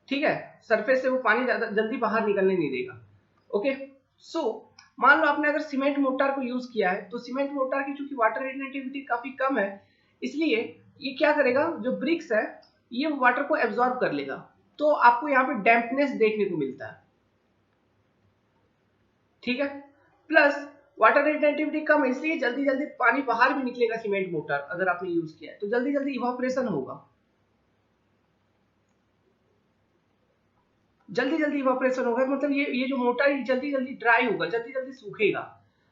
ठीक है, सरफेस से वो पानी ज्यादा जल्दी बाहर निकलने नहीं देगा। ओके, सो मान लो आपने अगर सीमेंट मोर्टार को यूज किया है, तो सीमेंट मोर्टार की चूंकि वाटर रिटेंटिविटी काफी कम है, इसलिए ये क्या करेगा, जो ब्रिक्स है ये वाटर को एब्जॉर्ब कर लेगा, तो आपको यहाँ पे डैम्पनेस देखने को मिलता है। ठीक है, प्लस वाटर रिटेंटिविटी कम है, इसलिए जल्दी जल्दी पानी बाहर भी निकलेगा। सीमेंट मोटर अगर आपने यूज किया है तो जल्दी जल्दी इवापोरेशन होगा, जल्दी जल्दी इवापोरेशन होगा, मतलब ये जो मोटर जल्दी जल्दी ड्राई होगा, जल्दी जल्दी सूखेगा।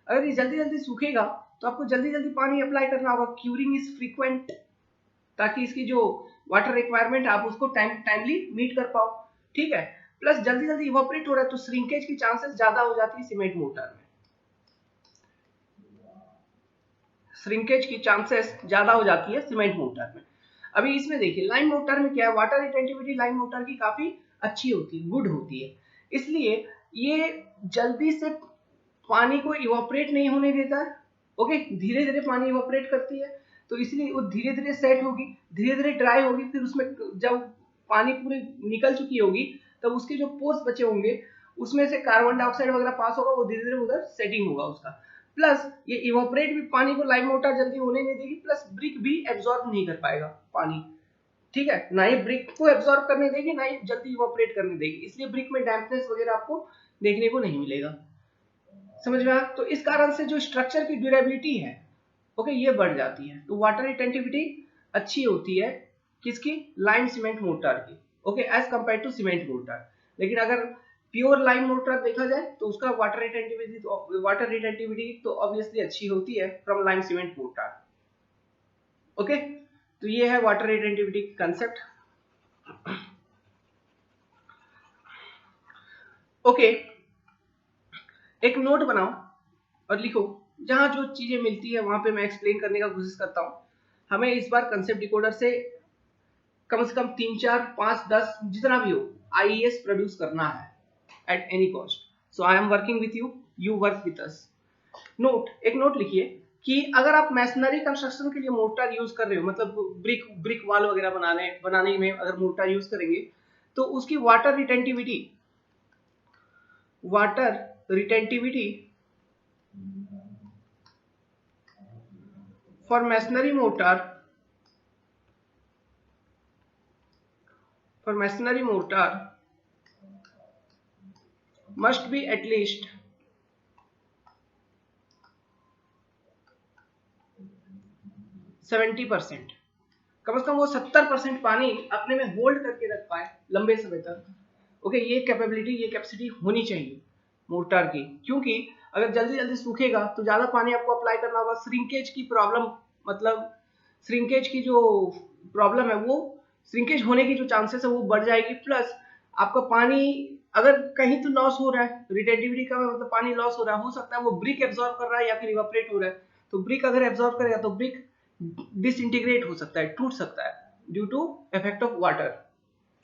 अगर ये जल्दी जल्दी सूखेगा तो आपको जल्दी जल्दी पानी अप्लाई करना होगा। क्यूरिंग इज फ्रीक्वेंट, ताकि इसकी जो वाटर रिक्वायरमेंट आप उसको टाइमली मीट कर पाओ। ठीक है, प्लस जल्दी जल्दी इवापोरेट हो रहा है तो श्रिंकेज की चांसेस ज्यादा हो जाती है सीमेंट मोटर में, श्रिंकेज की चांसेस ज्यादा हो जाती है सीमेंट मोटर में। अभी इसमें देखिए लाइम मोटर में क्या है, वाटर रिटेंटिविटी लाइम मोटर की काफी अच्छी होती है, गुड होती है, इसलिए ये जल्दी से पानी को इवापोरेट नहीं होने देता है। ओके, धीरे धीरे पानी इवापोरेट करती है, तो इसलिए वो धीरे धीरे सेट होगी, धीरे धीरे ड्राई होगी, फिर उसमें जब पानी पूरी निकल चुकी होगी तब उसके जो पोर्स बचे होंगे उसमें से कार्बन डाइऑक्साइड वगैरह पास होगा, वो धीरे धीरे उधर सेटिंग होगा उसका। प्लस ये इवापोरेट भी पानी को लाइम मोटर जल्दी होने नहीं देगी, प्लस ब्रिक भी एब्जॉर्ब नहीं कर पाएगा पानी। ठीक है, ना ही ब्रिक को एब्जॉर्ब करने देगी, ना ही जल्दी इवापोरेट करने देगी, इसलिए ब्रिक में डैम्पनेस वगैरह आपको देखने को नहीं मिलेगा। समझ में आया? तो इस कारण से जो स्ट्रक्चर की ड्यूरेबिलिटी है ओके ये बढ़ जाती है। तो वाटर रिटेंटिविटी अच्छी होती है किसकी, लाइम सीमेंट मोर्टार की, okay as compare to cement mortar. लेकिन अगर प्योर लाइम मोर्टार देखा जाए तो उसका वाटर रिटेंटिविटी तो ऑब्वियसली अच्छी होती है from lime cement mortar. Okay, तो ये है वाटर रिटेंटिविटी कंसेप्ट। ओके, एक नोट बनाओ और लिखो, जहां जो चीजें मिलती है वहां पे मैं एक्सप्लेन करने का कोशिश करता हूं। हमें इस बार कंसेप्ट डिकोडर से कम 3 4 5 10 जितना भी हो आईईएस प्रोड्यूस करना है at any cost. So I am working with you, you work with us. Note, एक नोट लिखिए कि अगर आप मैसनरी कंस्ट्रक्शन के लिए मोर्टार यूज कर रहे हो, मतलब ब्रिक वॉल वगैरह बनाने में अगर मोर्टार यूज करेंगे, तो उसकी water retentivity for masonry mortar must be at least 70%। कम से कम वो 70% पानी अपने में होल्ड करके रख पाए लंबे समय तक। ओके, ये कैपेबिलिटी, ये कैपेसिटी होनी चाहिए मोर्टार की, क्योंकि अगर जल्दी जल्दी सूखेगा तो ज्यादा पानी आपको अप्लाई करना होगा। श्रिंकेज की प्रॉब्लम, मतलब श्रिंकेज की जो प्रॉब्लम है वो, श्रिंकेज होने की जो चांसेस है वो बढ़ जाएगी। प्लस आपका पानी अगर कहीं तो लॉस हो रहा है, रिटेंटिविटी का मतलब पानी लॉस हो रहा है, हो सकता है वो ब्रिक एब्जॉर्ब कर रहा है या फिर इवापोरेट हो रहा है। तो ब्रिक अगर एब्जॉर्ब करेगा तो ब्रिक डिसइंटीग्रेट हो सकता है, टूट सकता है due to effect of water,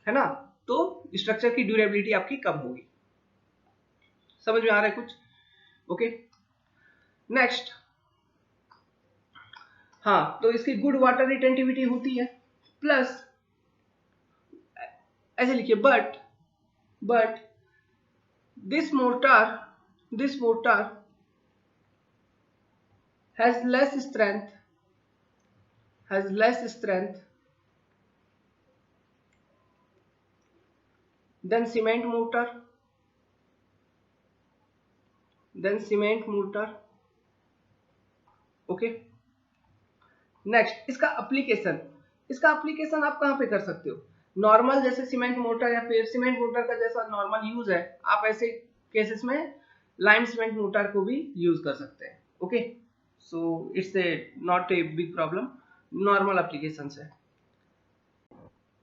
है ना। तो स्ट्रक्चर की ड्यूरेबिलिटी आपकी कम होगी। समझ में आ रहा है कुछ? Okay, next. हाँ, तो इसकी गुड वाटर रिटेंटिविटी होती है, प्लस ऐसे लिखिए but this mortar has less strength than cement mortar than cement mortar. Okay, next इसका एप्लीकेशन आप कहाँ पे कर सकते हो? नॉर्मल जैसे सीमेंट मोटर या फिर सीमेंट मोटर का जैसा नॉर्मल यूज है, आप ऐसे केसेस में लाइम सीमेंट मोटर को भी यूज कर सकते हैं। Okay, so it's a not a big problem, normal application है।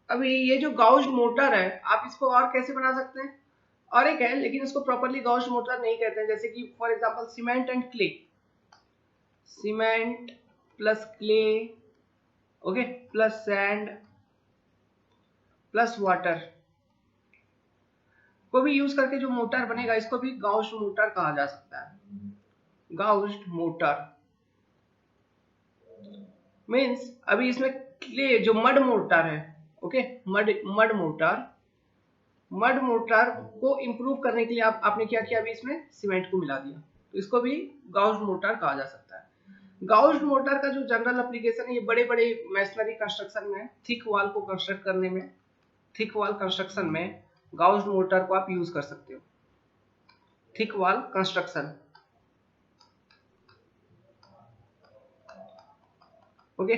अभी ये जो गाउस मोटर है, आप इसको और कैसे बना सकते हैं? और एक है, लेकिन इसको प्रॉपरली गाउस मोटर नहीं कहते हैं। जैसे कि for example cement and clay, cement plus clay, okay, plus sand plus water को भी यूज करके जो मोटर बनेगा, इसको भी गाउस मोटर कहा जा सकता है। गाउस मोटर मीन्स अभी इसमें क्ले जो मड मोटर है, ओके, मड मोटर को इंप्रूव करने के लिए आपने क्या किया, अभी इसमें सीमेंट को मिला दिया, तो इसको भी गाउस मोटर कहा जा सकता है। गाउस मोटर का जो जनरल एप्लीकेशन है, ये बड़े बड़े मैसनरी कंस्ट्रक्शन में, थिक वॉल को कंस्ट्रक्ट करने में, थिक वॉल कंस्ट्रक्शन में गाउस मोटर को आप यूज कर सकते हो। Thick wall construction, okay.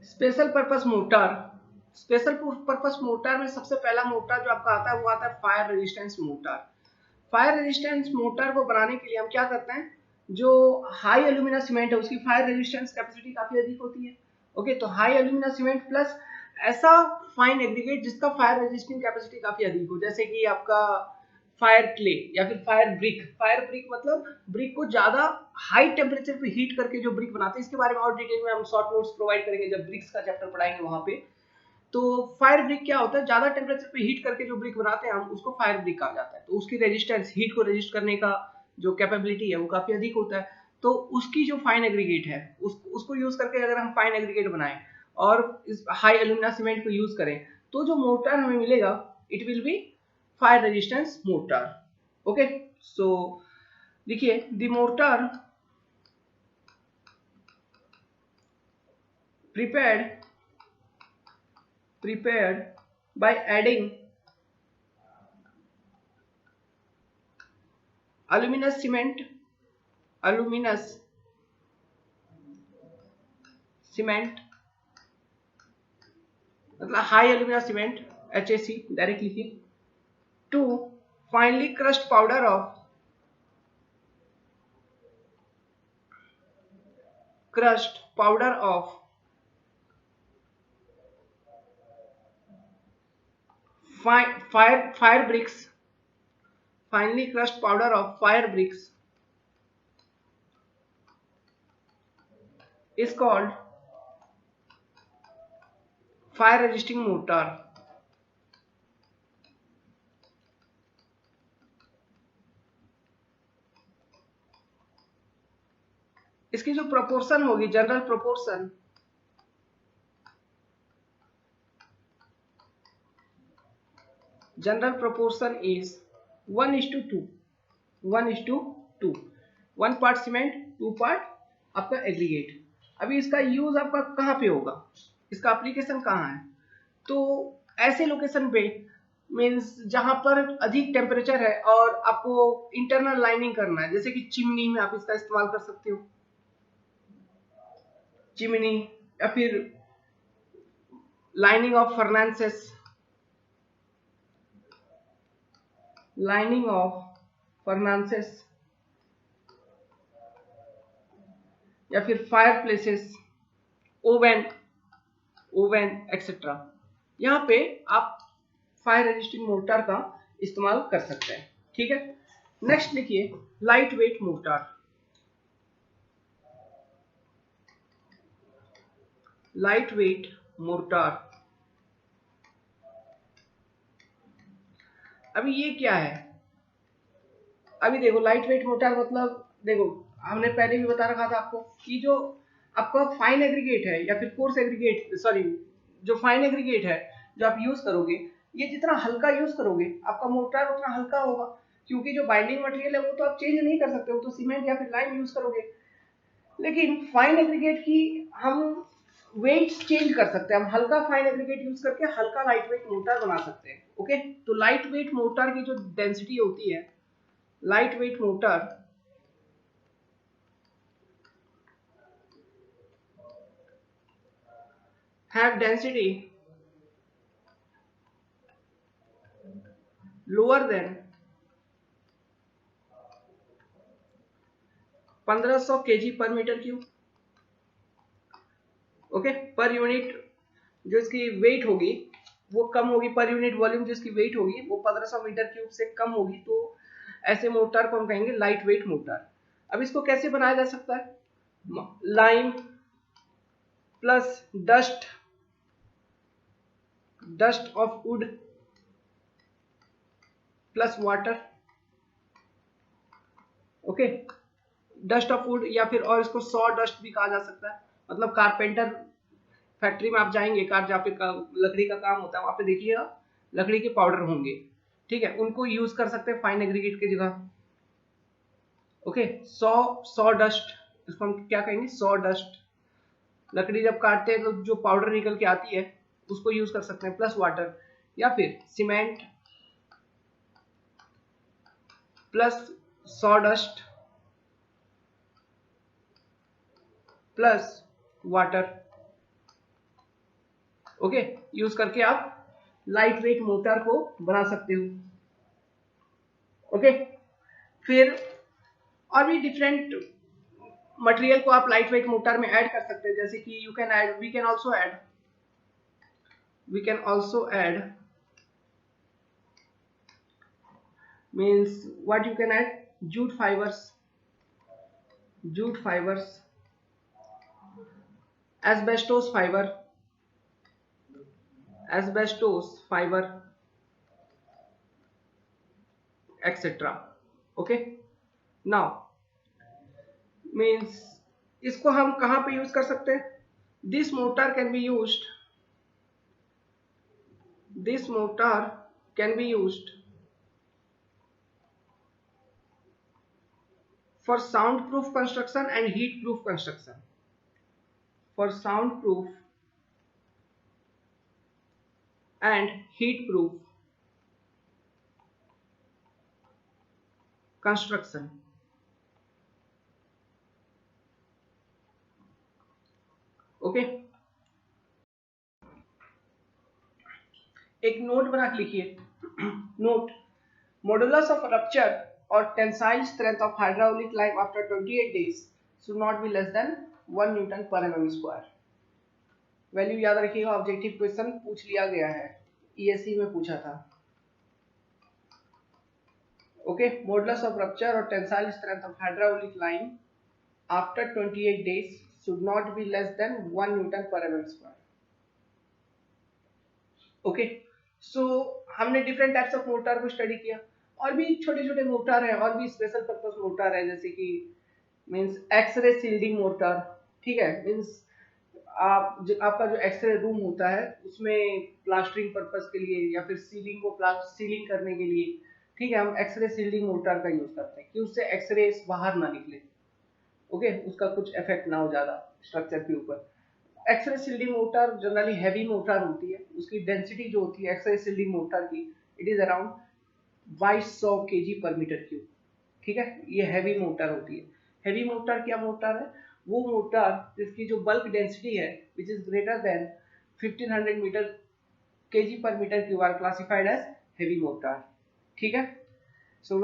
Special purpose motor में सबसे पहला मोटर जो आपका आता है वो आता है fire resistance motor. Fire resistance motor को बनाने के लिए हम क्या करते हैं, जो हाई एल्यूमिना सीमेंट है उसकी फायर रेजिस्टेंस कैपेसिटी काफी अधिक होती है। ओके, तो हाई एल्यूमिना सीमेंट प्लस ऐसा फाइन एग्रीगेट जिसका फायर रेजिस्टिंग कैपेसिटी काफी अधिक हो, जैसे कि आपका फायर क्ले या फिर फायर ब्रिक मतलब ब्रिक को ज्यादा हाई टेम्परेचर पे हीट करके जो ब्रिक बनाते हैं, इसके बारे में और डिटेल में हम शॉर्ट नोट्स प्रोवाइड करेंगे जब ब्रिक्स का चैप्टर पढ़ाएंगे वहां पे। तो फायर ब्रिक क्या होता है, ज्यादा टेम्परेचर पे हीट करके जो ब्रिक बनाते हैं हम उसको फायर ब्रिक कहा जाता है। तो उसकी रेजिस्टेंस, हीट को रेजिस्ट करने का जो कैपेबिलिटी है वो काफी अधिक होता है। तो उसकी जो फाइन एग्रीगेट है उसको यूज करके अगर हम फाइन एग्रीगेट बनाएं और इस हाई एल्यूमिना सीमेंट को यूज करें, तो जो मोटर हमें मिलेगा it will be fire resistance mortar. Okay, so देखिए the mortar prepared by adding aluminous cement मतलब high alumina cement HAC direct लिखिए, to finely crushed powder of fire bricks, finely crushed powder of fire bricks is called fire resisting motor। इसकी जो proportion होगी, general proportion is 1:2, 1:2, 1 part cement 2 part आपका aggregate. अभी इसका use आपका कहाँ पे होगा, इसका एप्लीकेशन कहाँ है? तो ऐसे लोकेशन पे मीन्स जहां पर अधिक टेम्परेचर है और आपको इंटरनल लाइनिंग करना है, जैसे कि चिमनी में आप इसका इस्तेमाल कर सकते हो, चिमनी, या फिर लाइनिंग ऑफ फर्नेसेस, या फिर फायर प्लेसेस, ओवन एक्सेट्रा। यहाँ पे आप फायर रेजिस्टिंग मोटर का इस्तेमाल कर सकते हैं। ठीक है, नेक्स्ट लिखिए लाइट वेट मोटर। अभी ये क्या है? अभी देखो लाइट वेट मोटर मतलब, देखो हमने पहले भी बता रखा था आपको कि जो आपका फाइन एग्रीगेट है या फिर कोर्स एग्रीगेट, सॉरी जो फाइन एग्रीगेट है जो आप यूज करोगे, ये जितना हल्का यूज करोगे आपका मोटर उतना हल्का होगा, क्योंकि जो बाइंडिंग मटेरियल है वो तो आप चेंज नहीं कर सकते, वो तो सीमेंट या फिर लाइम यूज करोगे। लेकिन फाइन एग्रीगेट की हम वेट चेंज कर सकते हैं, हम हल्का फाइन एग्रीगेट यूज करके हल्का लाइट वेट मोटर बना सकते हैं। ओके, तो लाइट वेट मोटर की जो डेंसिटी होती है light weight mortar have density lower than 1500 kg per metre cube. Okay, per unit जो इसकी वेट होगी वो कम होगी, पर यूनिट वॉल्यूम जो इसकी वेट होगी वो 1500 मीटर क्यूब से कम होगी, तो ऐसे मोटर को हम कहेंगे लाइट वेट मोटर। अब इसको कैसे बनाया जा सकता है? Lime plus dust of would plus water. Okay, dust of would या फिर और इसको सॉ डस्ट भी कहा जा सकता है। मतलब कारपेंटर फैक्ट्री में आप जाएंगे, कार जहाँ पे लकड़ी का काम होता है, वहां पे देखिएगा लकड़ी के पाउडर होंगे, ठीक है, उनको यूज कर सकते हैं फाइन एग्रीगेट की जगह। ओके, सॉ डस्ट, इसको हम क्या कहेंगे? Saw dust. लकड़ी जब काटते हैं तो जो पाउडर निकल के आती है उसको यूज कर सकते हैं, प्लस वाटर, या फिर cement plus saw dust plus water. Okay, use करके आप लाइट वेट मोटर को बना सकते हो। ओके, फिर और भी डिफरेंट मटेरियल को आप लाइट वेट मोटर में ऐड कर सकते हैं, जैसे कि we can also add means what you can add? Jute fibres, asbestos fiber, etc. Okay, now means इसको हम कहां पे यूज कर सकते हैं? This mortar can be used for soundproof construction and heat-proof construction. For soundproof and heat-proof construction. Okay, एक note बना के लिखिए। Note, modulus of rupture or tensile strength of hydraulic lime after 28 days should not be less than 1 Newton per mm square. Value याद रखिएगा, objective question पूछ लिया गया है, ESE में पूछा था। ओके, मॉडुलस ऑफ रप्चर और tensile strength of hydraulic lime after 28 days should not be less than 1 Newton per mm square. Okay, so हमने डिफरेंट टाइप्स ऑफ मोटर को स्टडी किया, और भी छोटे छोटे मोटर है, और भी स्पेशल पर्पस मोटर है, जैसे कि मींस एक्सरे सील्डिंग मोटर, ठीक है, मींस आपका जो एक्सरे रूम होता है उसमें प्लास्टरिंग पर्पस के लिए या फिर सीलिंग को सीलिंग करने के लिए, ठीक है, हम एक्सरे सील्डिंग मोटर का यूज करते हैं कि उससे एक्सरे बाहर ना निकले। ओके, उसका कुछ इफेक्ट ना हो ज्यादा स्ट्रक्चर के ऊपर। X ray shielding motor generally heavy motor होती है, उसकी डेंसिटी जो होती है एक्सरे सील्डिंग मोटर की, it is around 2200 kg per metre cube, ठीक है, ये हैवी मोटर होती है। हैवी मोटर क्या मोटर है? वो मोटर जिसकी जो बल्क डेंसिटी है which is greater than 1500 metre kg per metre cube are classified as heavy mortar, ठीक है। So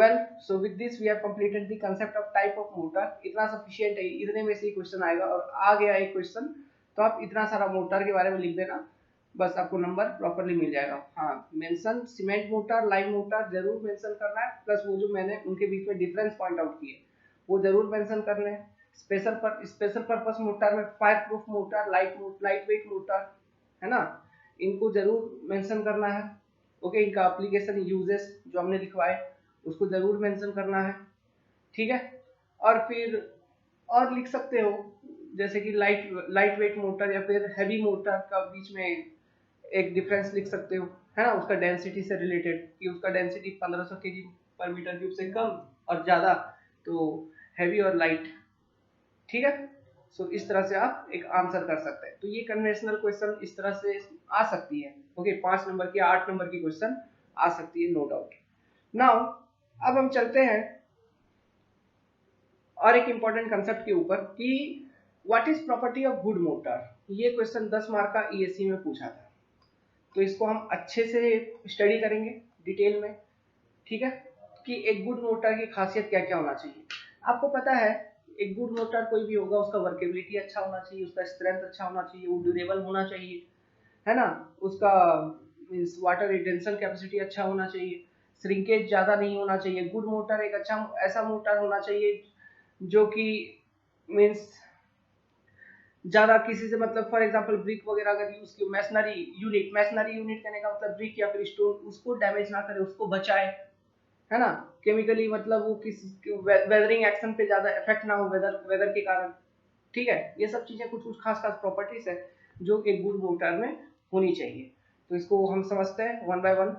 with this we have completed the concept of type of mortar. इतना sufficient है, इतने में से ही क्वेश्चन आएगा, और आ गया एक क्वेश्चन तो आप इतना सारा मोटर के बारे में लिख देना, बस आपको नंबर प्रॉपर्ली मिल जाएगा। हाँ, mention cement motor, lime motor जरूर मेंशन करना है, प्लस वो जो मैंने उनके बीच में डिफरेंस पॉइंट आउट किए वो जरूर मेंशन करने हैं। स्पेशल पर्पस मोटर में fire proof motor, light weight motor, है ना, इनको जरूर मेंशन करना है। ओके, इनका एप्लीकेशन यूजेस जो हमने लिखवाए उसको जरूर मेंशन करना है, ठीक है। और फिर और लिख सकते हो जैसे कि लाइट वेट मोटर या फिर हैवी मोटर का बीच में एक डिफरेंस लिख सकते हो, है ना, उसका डेंसिटी से रिलेटेड, कि उसका density 1500 kg per metre cube से कम और ज्यादा तो हैवी और लाइट, ठीक है। सो इस तरह से आप एक आंसर कर सकते हैं। तो ये कन्वेंशनल क्वेश्चन इस तरह से आ सकती है। ओके, 5 नंबर की 8 नंबर की क्वेश्चन आ सकती है, नो डाउट। नाउ अब हम चलते हैं और एक इंपॉर्टेंट कंसेप्ट के ऊपर कि what is property of good motor, ये क्वेश्चन 10 मार्क का ईएससी में पूछा था, तो इसको हम अच्छे से स्टडी करेंगे डिटेल में, ठीक है, कि एक गुड मोटर की खासियत क्या क्या होना चाहिए। आपको पता है एक गुड मोटर कोई भी होगा उसका वर्केबिलिटी अच्छा होना चाहिए, उसका स्ट्रेंथ अच्छा होना चाहिए, वो ड्यूरेबल होना चाहिए, है ना, उसका मीन्स वाटर रिटेंशन कैपेसिटी अच्छा होना चाहिए, श्रिंकेज ज़्यादा नहीं होना चाहिए। गुड मोटर एक अच्छा ऐसा मोटर होना चाहिए जो कि मीन्स ज़्यादा किसी से मतलब फॉर एग्जांपल ब्रिक वगैरह अगर यूज की, मैसनरी यूनिट कहने का मतलब ब्रिक या फिर स्टोन, उसको डैमेज ना करे, उसको बचाए, है ना, केमिकली मतलब वो किसी वेदरिंग एक्शन पे ज़्यादा इफेक्ट ना हो वेदर के कारण, ठीक है। ये सब चीज़ें कुछ कुछ खास खास प्रॉपर्टीज है जो एक गुड मोटर में होनी चाहिए। तो इसको हम समझते हैं वन बाय वन।